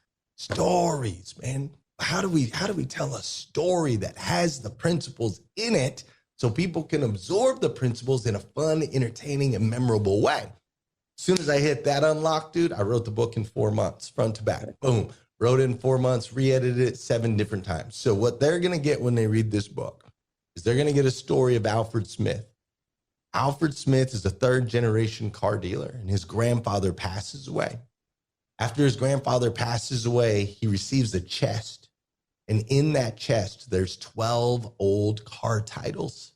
man. How do we tell a story that has the principles in it so people can absorb the principles in a fun, entertaining, and memorable way? As soon as I hit that unlock, dude, I wrote the book in 4 months, front to back. Boom. Wrote it in 4 months, re-edited it 7 different times. So what they're going to get when they read this book is they're going to get a story of Alfred Smith. Alfred Smith is a 3rd-generation car dealer, and his grandfather passes away. After his grandfather passes away, he receives a chest. And in that chest, there's 12 old car titles.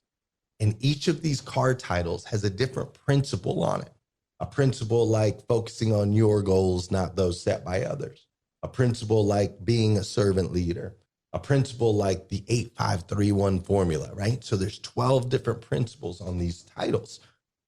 And each of these car titles has a different principle on it. A principle like focusing on your goals, not those set by others. A principle like being a servant leader, a principle like the 8531 formula, right? So there's 12 different principles on these titles.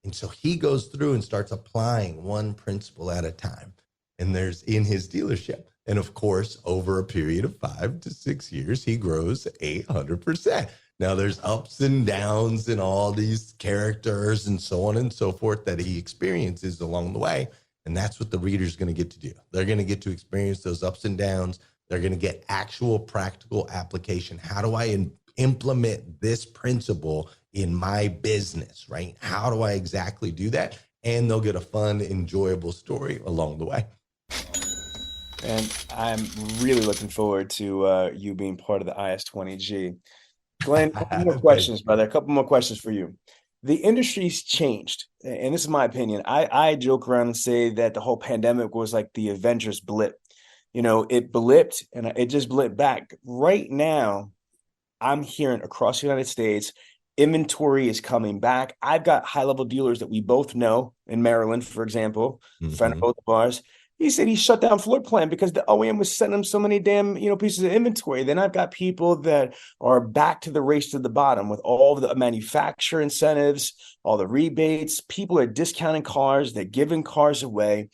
And so he goes through and starts applying one principle at a time. And there's in his dealership. And of course, over a period of 5 to 6 years, he grows 800%. Now there's ups and downs and all these characters and so on and so forth that he experiences along the way. And that's what the reader's going to get to do. They're going to get to experience those ups and downs. They're going to get actual practical application. How do I implement this principle in my business, right? How do I exactly do that? And they'll get a fun, enjoyable story along the way. And I'm really looking forward to you being part of the IS20G. Glenn, a couple more questions, brother. A couple more questions for you. The industry's changed, and this is my opinion. I joke around and say that the whole pandemic was like the Avengers blip. You know, it blipped and it just blipped back. Right now, I'm hearing across the United States, inventory is coming back. I've got high-level dealers that we both know in Maryland, for example, friend of both of ours. He said he shut down floor plan because the OEM was sending him so many damn, pieces of inventory. Then I've got people that are back to the race to the bottom with all the manufacturer incentives, all the rebates. People are discounting cars. They're giving cars away.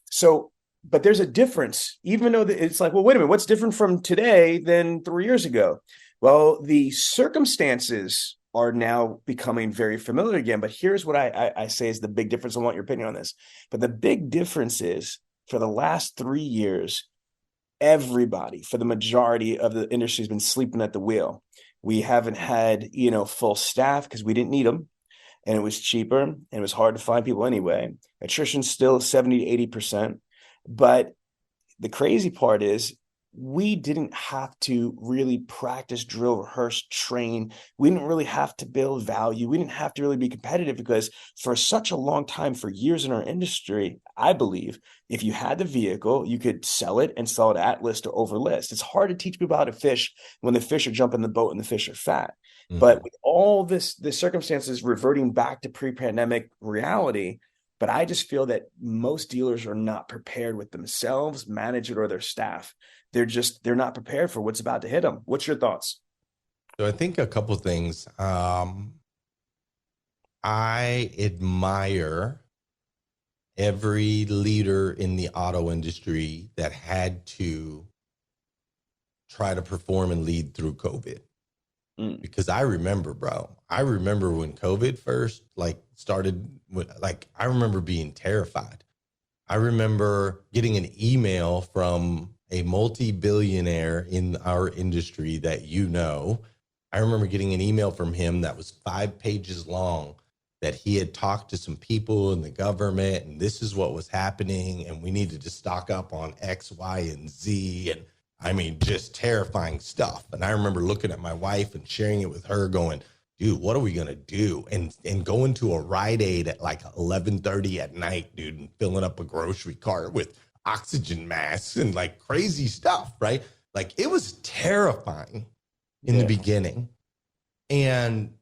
So, but there's a difference, even though it's like, well, wait a minute, what's different from today than 3 years ago? Well, the circumstances are now becoming very familiar again. But here's what I say is the big difference. I want your opinion on this. But the big difference is, for the last 3 years, everybody, for the majority of the industry, has been sleeping at the wheel. We haven't had, full staff because we didn't need them. And it was cheaper and it was hard to find people anyway. Attrition's still 70 to 80%. But the crazy part is we didn't have to really practice, drill, rehearse, train. We didn't really have to build value. We didn't have to really be competitive because for such a long time, for years in our industry, I believe if you had the vehicle, you could sell it and sell it at list or over list. It's hard to teach people how to fish when the fish are jumping the boat and the fish are fat. Mm-hmm. But with all the circumstances reverting back to pre-pandemic reality, but I just feel that most dealers are not prepared with themselves, manager, or their staff. They're not prepared for what's about to hit them. What's your thoughts? So I think a couple of things. I admire every leader in the auto industry that had to try to perform and lead through COVID. Because I remember when COVID first started, I remember being terrified. I remember getting an email from a multi-billionaire in our industry that I remember getting an email from him that was 5 pages long, that he had talked to some people in the government and this is what was happening and we needed to stock up on X, Y, and Z. And I mean, just terrifying stuff. And I remember looking at my wife and sharing it with her going, dude, what are we going to do? And going to a Rite Aid at like 11:30 at night, dude, and filling up a grocery cart with oxygen masks and like crazy stuff, right? Like it was terrifying in the beginning. And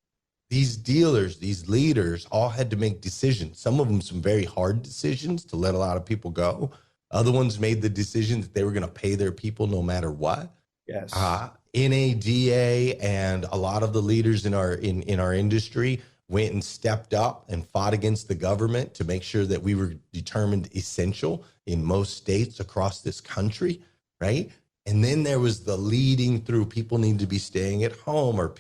these dealers, these leaders all had to make decisions. Some of them, some very hard decisions to let a lot of people go. Other ones made the decision that they were going to pay their people no matter what. Yes. NADA and a lot of the leaders in our industry went and stepped up and fought against the government to make sure that we were determined essential in most states across this country, right? And then there was the leading through, people need to be staying at home, or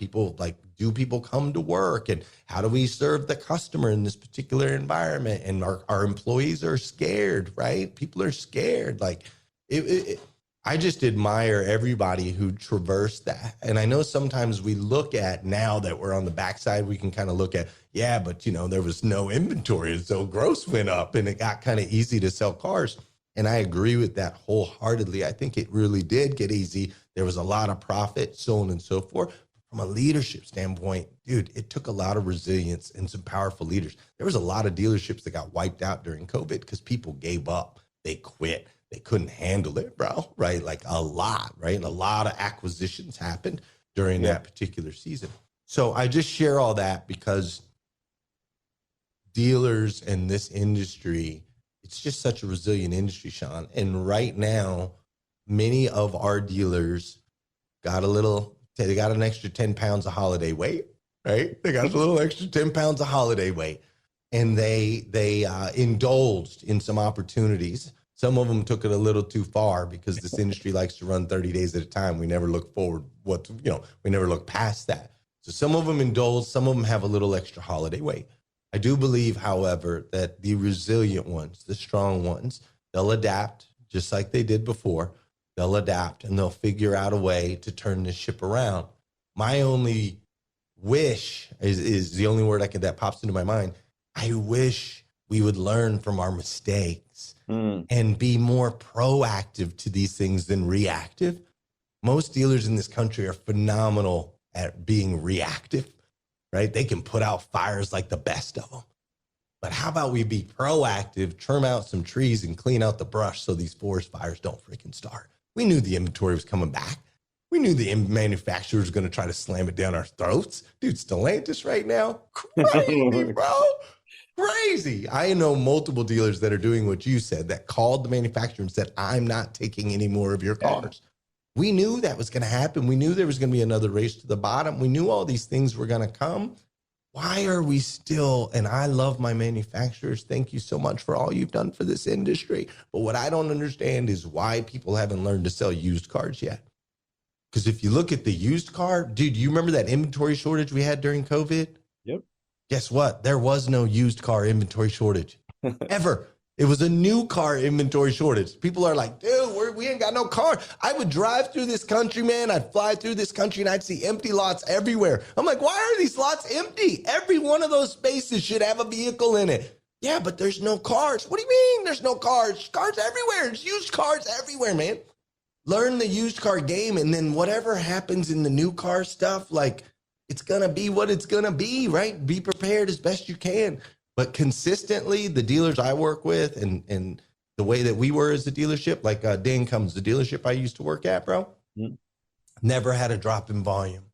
do people come to work, and how do we serve the customer in this particular environment? And our employees are scared, right? People are scared. I just admire everybody who traversed that. And I know sometimes we look at, now that we're on the backside, we can kind of look at, but there was no inventory. So gross went up and it got kind of easy to sell cars. And I agree with that wholeheartedly. I think it really did get easy. There was a lot of profit, so on and so forth. From a leadership standpoint, dude, it took a lot of resilience and some powerful leaders. There was a lot of dealerships that got wiped out during COVID because people gave up. They quit. They couldn't handle it, bro, right? Like a lot, right? And a lot of acquisitions happened during that particular season. So I just share all that because dealers in this industry, it's just such a resilient industry, Sean. And right now, many of our dealers got an extra 10 pounds of holiday weight, right? They got a little extra 10 pounds of holiday weight, and they indulged in some opportunities. Some of them took it a little too far because this industry likes to run 30 days at a time. We never look forward. We never look past that. So some of them indulge, some of them have a little extra holiday weight. I do believe, however, that the resilient ones, the strong ones, they'll adapt just like they did before. They'll adapt and they'll figure out a way to turn this ship around. My only wish is the only word that pops into my mind. I wish we would learn from our mistakes and be more proactive to these things than reactive. Most dealers in this country are phenomenal at being reactive, right? They can put out fires like the best of them. But how about we be proactive, trim out some trees and clean out the brush so these forest fires don't freaking start? We knew the inventory was coming back. We knew the manufacturer was going to try to slam it down our throats. Dude, Stellantis right now, crazy, bro. Crazy. I know multiple dealers that are doing what you said, that called the manufacturer and said, I'm not taking any more of your cars. We knew that was going to happen. We knew there was going to be another race to the bottom. We knew all these things were going to come. Why are we still, and I love my manufacturers. Thank you so much for all you've done for this industry. But what I don't understand is why people haven't learned to sell used cars yet. Because if you look at the used car, dude, you remember that inventory shortage we had during COVID? Yep. Guess what? There was no used car inventory shortage ever. It was a new car inventory shortage. People are like, dude, we ain't got no car. I would drive through this country, man. I'd fly through this country and I'd see empty lots everywhere. I'm like, why are these lots empty? Every one of those spaces should have a vehicle in it. Yeah, but there's no cars. What do you mean there's no cars? Cars everywhere. There's used cars everywhere, man. Learn the used car game, and then whatever happens in the new car stuff, like, it's going to be what it's going to be, right? Be prepared as best you can. But consistently, the dealers I work with and the way that we were as a dealership, like Dan Cummins, the dealership I used to work at, bro, never had a drop in volume.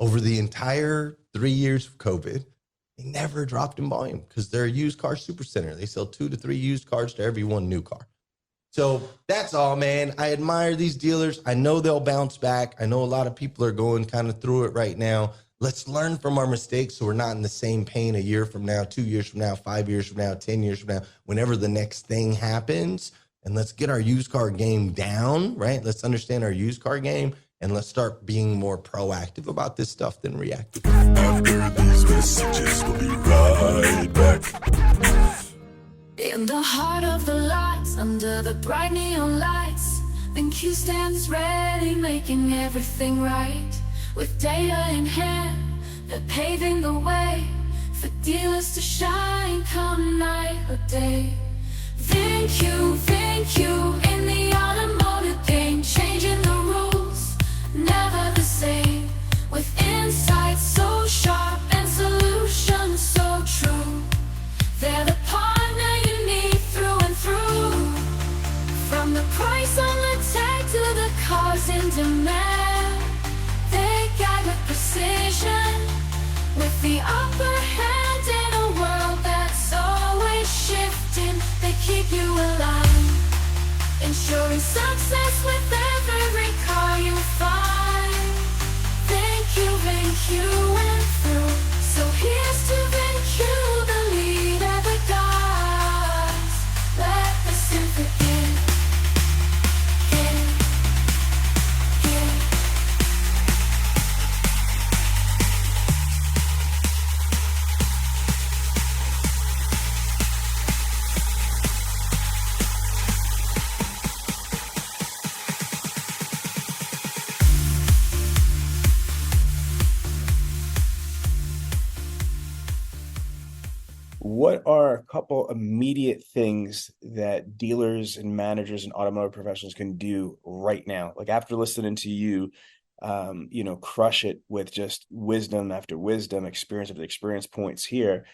Over the entire 3 years of COVID, they never dropped in volume because they're a used car super center. They sell 2 to 3 used cars to every one new car. So that's all, man. I admire these dealers. I know they'll bounce back. I know a lot of people are going kind of through it right now. Let's learn from our mistakes so we're not in the same pain a year from now, 2 years from now, 5 years from now, 10 years from now, whenever the next thing happens. and let's get our used car game down, right? Let's understand our used car game, and let's start being more proactive about this stuff than reactive. After these messages, we'll be right back. In the heart of the lights, under the bright neon lights, then Q stands ready, making everything right. With data in hand, they're paving the way for dealers to shine come night or day. Thank you in the automotive game, changing the rules, never the same. With insights so sharp and solutions so true, they're the partner you need through and through. From the price on the tag to the cars in demand, they guide with precision, with the upper hand in a world that's always shifting. They keep you alive, ensuring success with every car you find. Thank you and through. So here's to thank you, the leader, the guys. Let the sin begin. What are a couple immediate things that dealers and managers and automotive professionals can do right now? Like after listening to you, crush it with just wisdom after wisdom, experience after experience points here.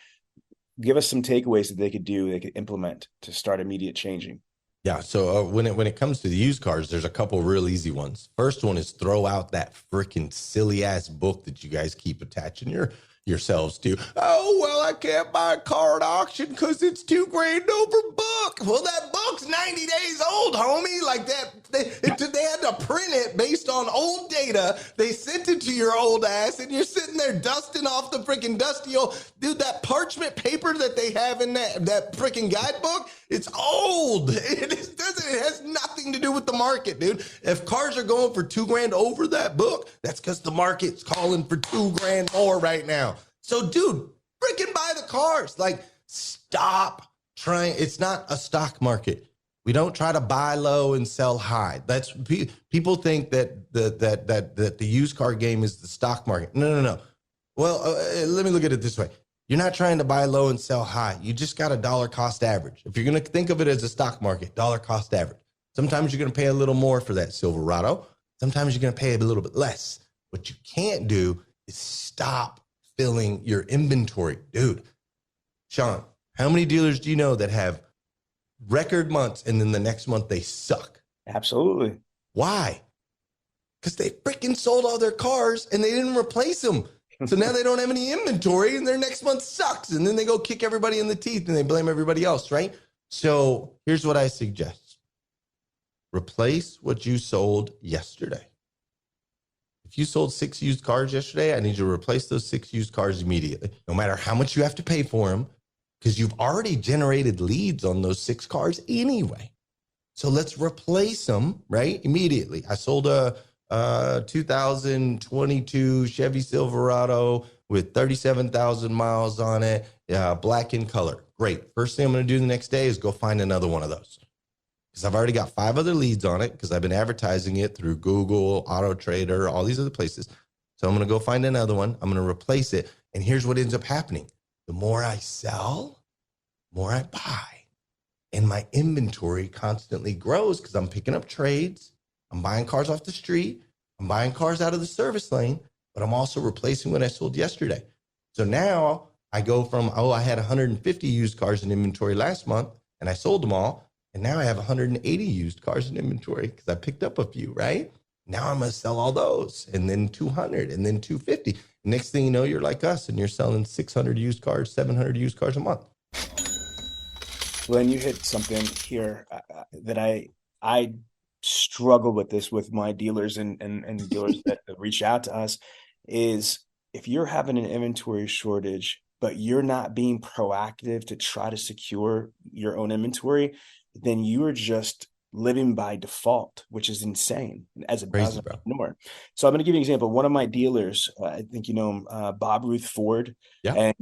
Give us some takeaways that they could implement to start immediate changing. Yeah. So when it comes to the used cars, there's a couple real easy ones. First one is throw out that freaking silly ass book that you guys keep attaching yourselves to. Oh, well, I can't buy a car at auction because it's $2,000 over book. Well, that book's 90 days old, homie. Like that, they had to print it based on old data. They sent it to your old ass, and you're sitting there dusting off the freaking dusty old, dude, that parchment paper that they have in that freaking guidebook, it's old. It has nothing to do with the market, dude. If cars are going for $2,000 over that book, that's because the market's calling for $2,000 more right now. So, dude, freaking buy the cars. Like, stop trying. It's not a stock market. We don't try to buy low and sell high. That's people think that the used car game is the stock market. No. Well, let me look at it this way. You're not trying to buy low and sell high. You just got a dollar cost average. If you're going to think of it as a stock market, dollar cost average. Sometimes you're going to pay a little more for that Silverado. Sometimes you're going to pay a little bit less. What you can't do is stop filling your inventory. Dude, Sean, how many dealers do you know that have record months and then the next month they suck? Absolutely. Why? Because they freaking sold all their cars and they didn't replace them. So now they don't have any inventory and their next month sucks. And then they go kick everybody in the teeth and they blame everybody else, right? So here's what I suggest. Replace what you sold yesterday. If you sold 6 used cars yesterday, I need you to replace those 6 used cars immediately, no matter how much you have to pay for them, because you've already generated leads on those 6 cars anyway. So let's replace them, right? Immediately. I sold a 2022 Chevy Silverado with 37,000 miles on it, black in color. Great. First thing I'm going to do the next day is go find another one of those, because I've already got 5 other leads on it because I've been advertising it through Google, Auto Trader, all these other places. So I'm going to go find another one. I'm going to replace it. And here's what ends up happening. The more I sell, the more I buy. And my inventory constantly grows because I'm picking up trades. I'm buying cars off the street. I'm buying cars out of the service lane, but I'm also replacing what I sold yesterday. So now I go from, I had 150 used cars in inventory last month and I sold them all. And now I have 180 used cars in inventory because I picked up a few, right? Now I'm going to sell all those, and then 200, and then 250. Next thing you know, you're like us, and you're selling 600 used cars, 700 used cars a month. Glenn, you hit something here that I struggle with this with my dealers and dealers that reach out to us, is if you're having an inventory shortage, but you're not being proactive to try to secure your own inventory, then you're just living by default, which is insane as an entrepreneur. So I'm going to give you an example. One of my dealers, I think you know him, Bob Ruth Ford. Yeah. And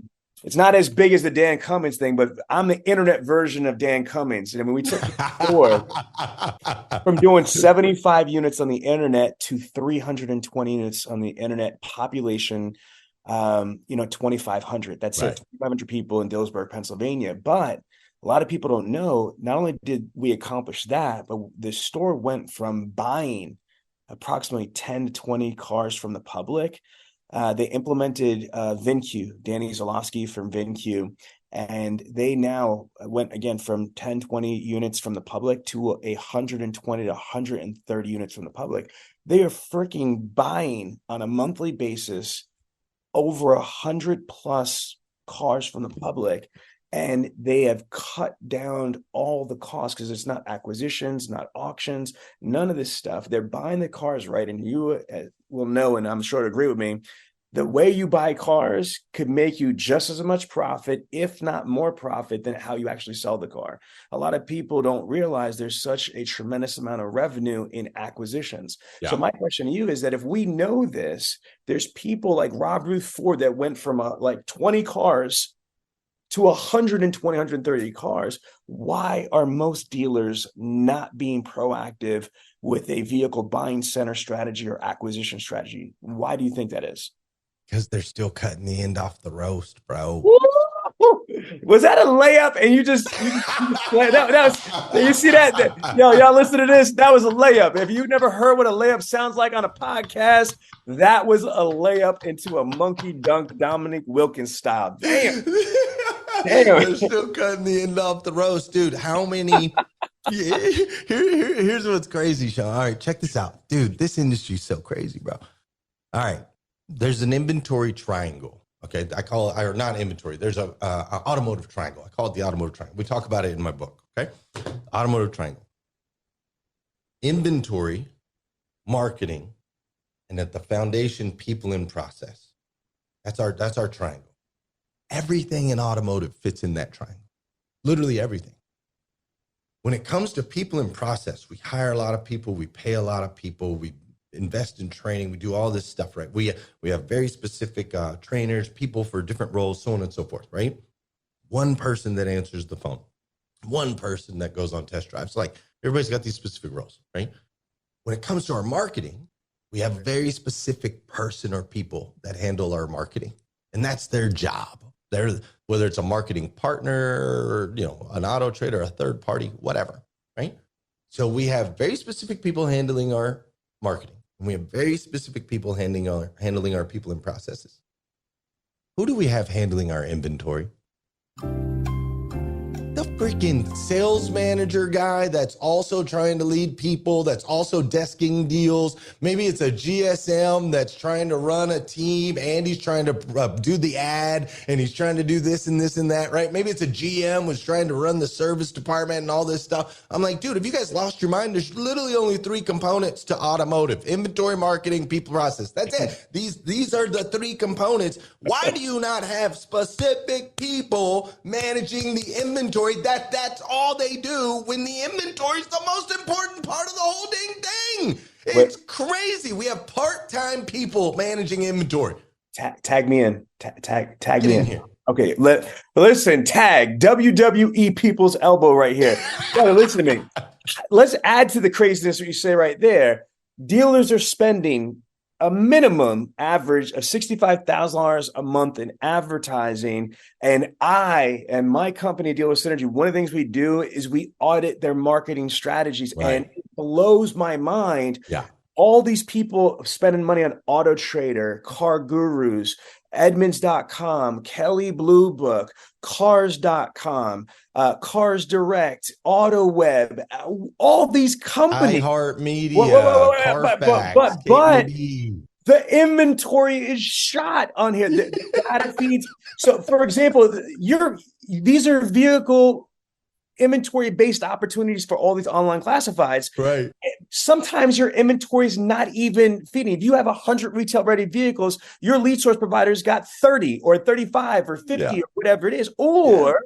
it's not as big as the Dan Cummins thing, but I'm the internet version of Dan Cummins. And I mean, we took Ford from doing 75 units on the internet to 320 units on the internet, population, 2,500. That's it, 2,500 people in Dillsburg, Pennsylvania. But a lot of people don't know, not only did we accomplish that, but the store went from buying approximately 10 to 20 cars from the public. They implemented VinQ, Danny Zalowski from VinQ, and they now went again from 10, 20 units from the public to 120 to 130 units from the public. They are freaking buying on a monthly basis over 100 plus cars from the public. And they have cut down all the costs because it's not acquisitions, not auctions, none of this stuff. They're buying the cars right. And you will know, and I'm sure to agree with me, the way you buy cars could make you just as much profit, if not more profit, than how you actually sell the car. A lot of people don't realize there's such a tremendous amount of revenue in acquisitions. Yeah. So my question to you is that if we know this, there's people like Rob Ruth Ford that went from like 20 cars to 120, 130 cars. Why are most dealers not being proactive with a vehicle buying center strategy or acquisition strategy? Why do you think that is? Because they're still cutting the end off the roast, bro. Was that a layup? And you just that was, you see that? Y'all listen to this. That was a layup. If you never heard what a layup sounds like on a podcast, that was a layup into a monkey dunk Dominique Wilkins style. Damn. They're still cutting the end off the roast, dude. How many? Here's what's crazy, Sean. All right, check this out, dude. This industry's so crazy, bro. All right, there's an inventory triangle. Okay, I call it, or not inventory. There's a automotive triangle. I call it the automotive triangle. We talk about it in my book. Okay, automotive triangle: inventory, marketing, and at the foundation, people in process. That's our triangle. Everything in automotive fits in that triangle. Literally everything. When it comes to people in process, we hire a lot of people, we pay a lot of people, we invest in training, we do all this stuff, right? We have very specific trainers, people for different roles, so on and so forth, right? One person that answers the phone, one person that goes on test drives. Like everybody's got these specific roles, right? When it comes to our marketing, we have a very specific person or people that handle our marketing, and that's their job. Whether it's a marketing partner or, an auto trader, a third party, whatever, right? So we have very specific people handling our marketing, and we have very specific people handling our people and processes. Who do we have handling our inventory? The freaking sales manager guy that's also trying to lead people, that's also desking deals. Maybe it's a GSM that's trying to run a team and he's trying to do the ad and he's trying to do this and this and that, right? Maybe it's a GM who's trying to run the service department and all this stuff. I'm like, dude, have you guys lost your mind? There's literally only 3 components to automotive: inventory, marketing, people, process. That's it. These are the 3 components. Why do you not have specific people managing the inventory? That's all they do when the inventory is the most important part of the whole dang thing. It's crazy. We have part-time people managing inventory. Tag me in. Tag me in here. Okay, listen, tag WWE people's elbow right here. Listen to me. Let's add to the craziness what you say right there. Dealers are spending a minimum average of $65,000 a month in advertising. And I and my company, Deal with Synergy, one of the things we do is we audit their marketing strategies. Right. And it blows my mind. Yeah. All these people spending money on Auto Trader, Car Gurus, Edmunds.com, Kelley Blue Book, Cars.com, Cars Direct, AutoWeb, all these companies. iHeartMedia, Carfax, but the inventory is shot on here. The data feeds. So, for example, these are vehicle inventory-based opportunities for all these online classifieds. Right. Sometimes your inventory is not even feeding. If you have 100 retail-ready vehicles, your lead source provider's got 30 or 35 or 50 or whatever it is. Or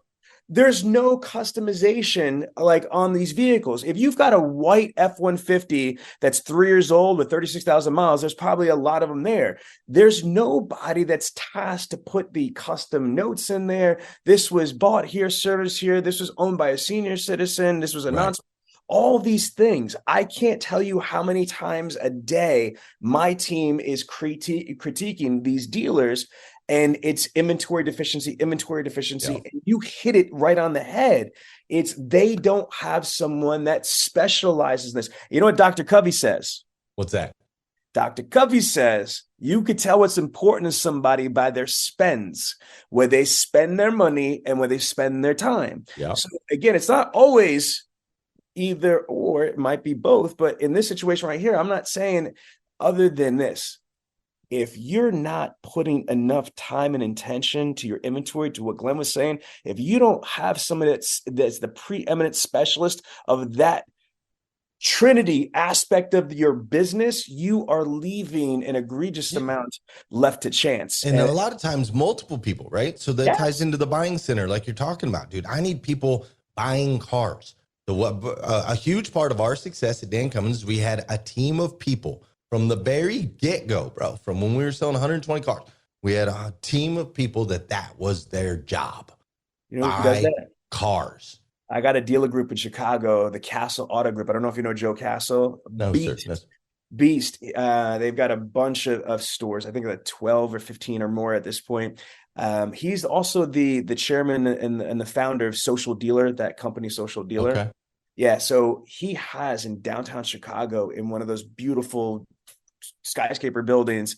there's no customization like on these vehicles. If you've got a white F-150 that's 3 years old with 36,000 miles, there's probably a lot of them there. There's nobody that's tasked to put the custom notes in there. This was bought here, serviced here. This was owned by a senior citizen. This was announced. Right. All these things. I can't tell you how many times a day my team is critiquing these dealers, and it's inventory deficiency. Yeah. And you hit it right on the head. It's they don't have someone that specializes in this. You know what Dr. Covey says? What's that? Dr. Covey says you could tell what's important to somebody by their spends, where they spend their money and where they spend their time. Yeah. So again, it's not always either or, it might be both. But in this situation right here, I'm not saying other than this. If you're not putting enough time and intention to your inventory, to what Glenn was saying, if you don't have somebody that's the preeminent specialist of that Trinity aspect of your business, you are leaving an egregious amount left to chance. And a lot of times multiple people, right? So that ties into the buying center like you're talking about, dude. I need people buying cars. So a huge part of our success at Dan Cummins, we had a team of people from the very get-go, bro, from when we were selling 120 cars. We had a team of people that was their job. You know who does that? Cars. I got a dealer group in Chicago, the Castle Auto Group. I don't know if you know Joe Castle. No, Beast. Sir. No. Beast. They've got a bunch of stores. I think like 12 or 15 or more at this point. He's also the chairman and the founder of Social Dealer, that company, Social Dealer. Okay. Yeah, so he has in downtown Chicago, in one of those beautiful skyscraper buildings,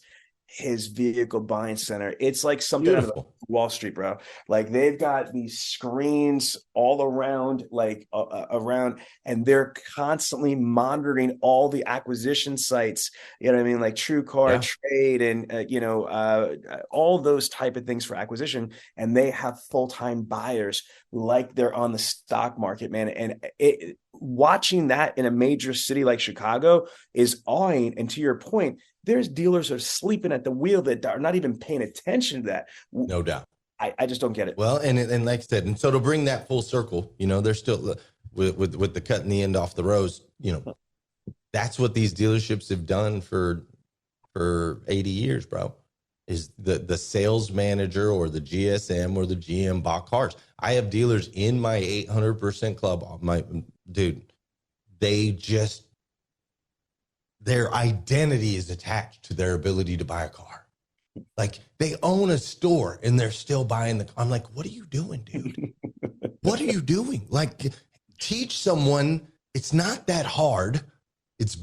his vehicle buying center. It's like something out of Wall Street, bro. Like they've got these screens all around, like around, and they're constantly monitoring all the acquisition sites. You know what I mean? Like True Car Trade and all those type of things for acquisition. And they have full-time buyers like they're on the stock market, man. And watching that in a major city like Chicago is awing. And to your point, there's dealers that are sleeping at the wheel that are not even paying attention to that. No doubt. I just don't get it. Well, and like I said, and so to bring that full circle, they're still with the cutting the end off the rose, that's what these dealerships have done for 80 years, bro, is the sales manager or the GSM or the GM bought cars. I have dealers in my 800% club. Their identity is attached to their ability to buy a car. Like they own a store and they're still buying I'm like, what are you doing, dude? What are you doing? Like teach someone. It's not that hard. It's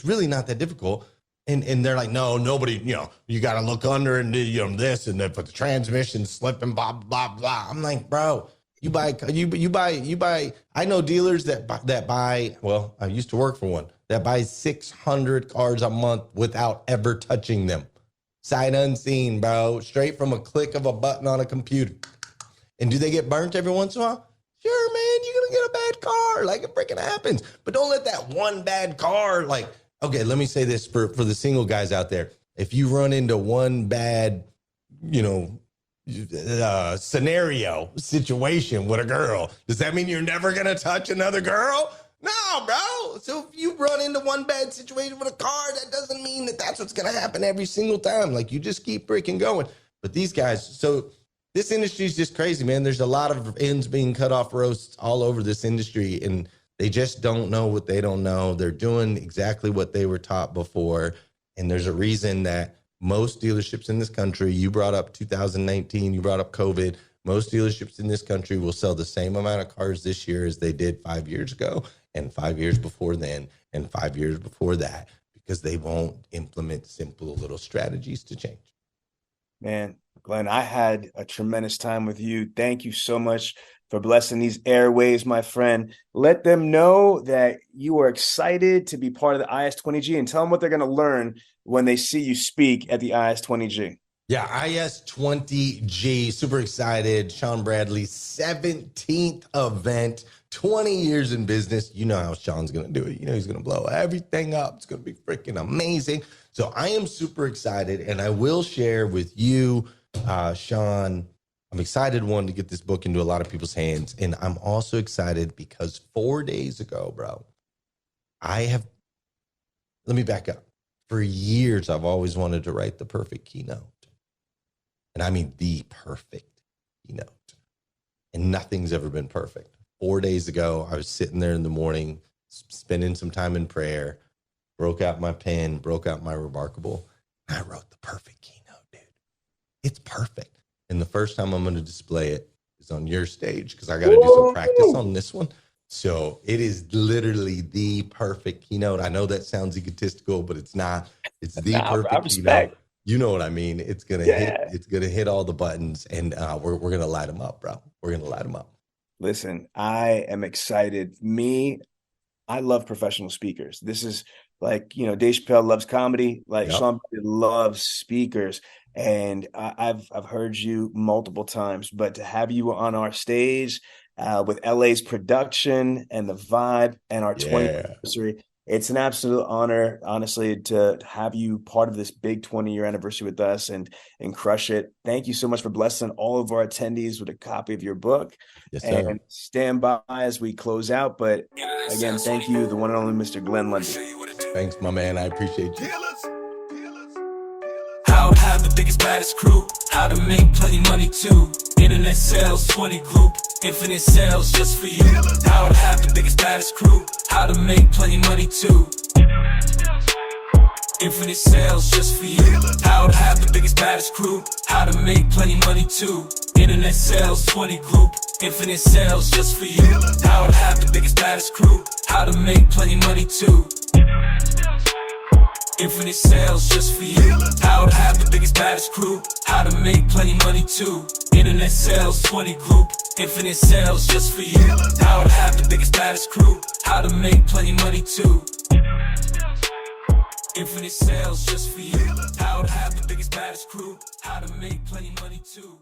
really not that difficult. And they're like, no, nobody, you got to look under and do this and then put the transmission slipping, blah, blah, blah. I'm like, bro, you buy. I know dealers that buy, well, I used to work for one that buys 600 cars a month without ever touching them. Sight unseen, bro, straight from a click of a button on a computer. And do they get burnt every once in a while? Sure, man, you're going to get a bad car. Like it freaking happens. But don't let that one bad car, like, okay, let me say this for the single guys out there. If you run into one bad, scenario, situation with a girl, does that mean you're never going to touch another girl? No, bro. So if you run into one bad situation with a car, that doesn't mean that's what's going to happen every single time. Like you just keep freaking going. But these guys, so this industry is just crazy, man. There's a lot of ends being cut off roasts all over this industry, and they just don't know what they don't know. They're doing exactly what they were taught before. And there's a reason that most dealerships in this country, you brought up 2019, you brought up COVID, most dealerships in this country will sell the same amount of cars this year as they did 5 years ago, and 5 years before then, and 5 years before that, because they won't implement simple little strategies to change. Man, Glenn, I had a tremendous time with you. Thank you so much for blessing these airwaves, my friend. Let them know that you are excited to be part of the IS-20G, and tell them what they're going to learn when they see you speak at the IS-20G. Yeah, IS-20G, super excited. Sean Bradley's 17th event, 20 years in business. You know how Sean's going to do it. He's going to blow everything up. It's going to be freaking amazing. So I am super excited, and I will share with you, Sean, I'm excited, one, to get this book into a lot of people's hands. And I'm also excited because 4 days ago, bro, let me back up. For years, I've always wanted to write the perfect keynote. And I mean the perfect keynote. And nothing's ever been perfect. 4 days ago, I was sitting there in the morning, spending some time in prayer, broke out my pen, broke out my Remarkable, and I wrote the perfect keynote, dude. It's perfect. And the first time I'm going to display it is on your stage because I got to do some practice on this one. So it is literally the perfect keynote. I know that sounds egotistical, but it's not. It's the perfect keynote. You know what I mean? It's gonna hit all the buttons, and we're gonna light them up, bro. We're gonna light them up. Listen, I am excited. I love professional speakers. This is like, Dave Chappelle loves comedy. Like Sean loves speakers. And I've heard you multiple times, but to have you on our stage with LA's production and the vibe and our 20th anniversary, it's an absolute honor, honestly, to have you part of this big 20-year anniversary with us and crush it. Thank you so much for blessing all of our attendees with a copy of your book. Yes, sir. And stand by as we close out. But again, thank you, the one and only Mr. Glenn Lundy. Thanks, my man. I appreciate you. How to have the biggest, baddest crew. How to make plenty money too. Internet sales 20 group. Infinite sales just for you. How to have the biggest, baddest crew. How to make plenty money too. Infinite sales just for you. How to have the biggest, baddest crew. How to make plenty money too. Internet sales 20 group. Infinite sales just for you. How to have the biggest, baddest crew. How to make plenty money too. Infinite sales just for you. How to have the biggest, baddest crew. How to make plenty money too. Internet sales 20 group. Infinite sales just for you. How to have the biggest, baddest crew. How to make plenty money too. Infinite sales just for you. How to have the biggest, baddest crew. How to make plenty money too.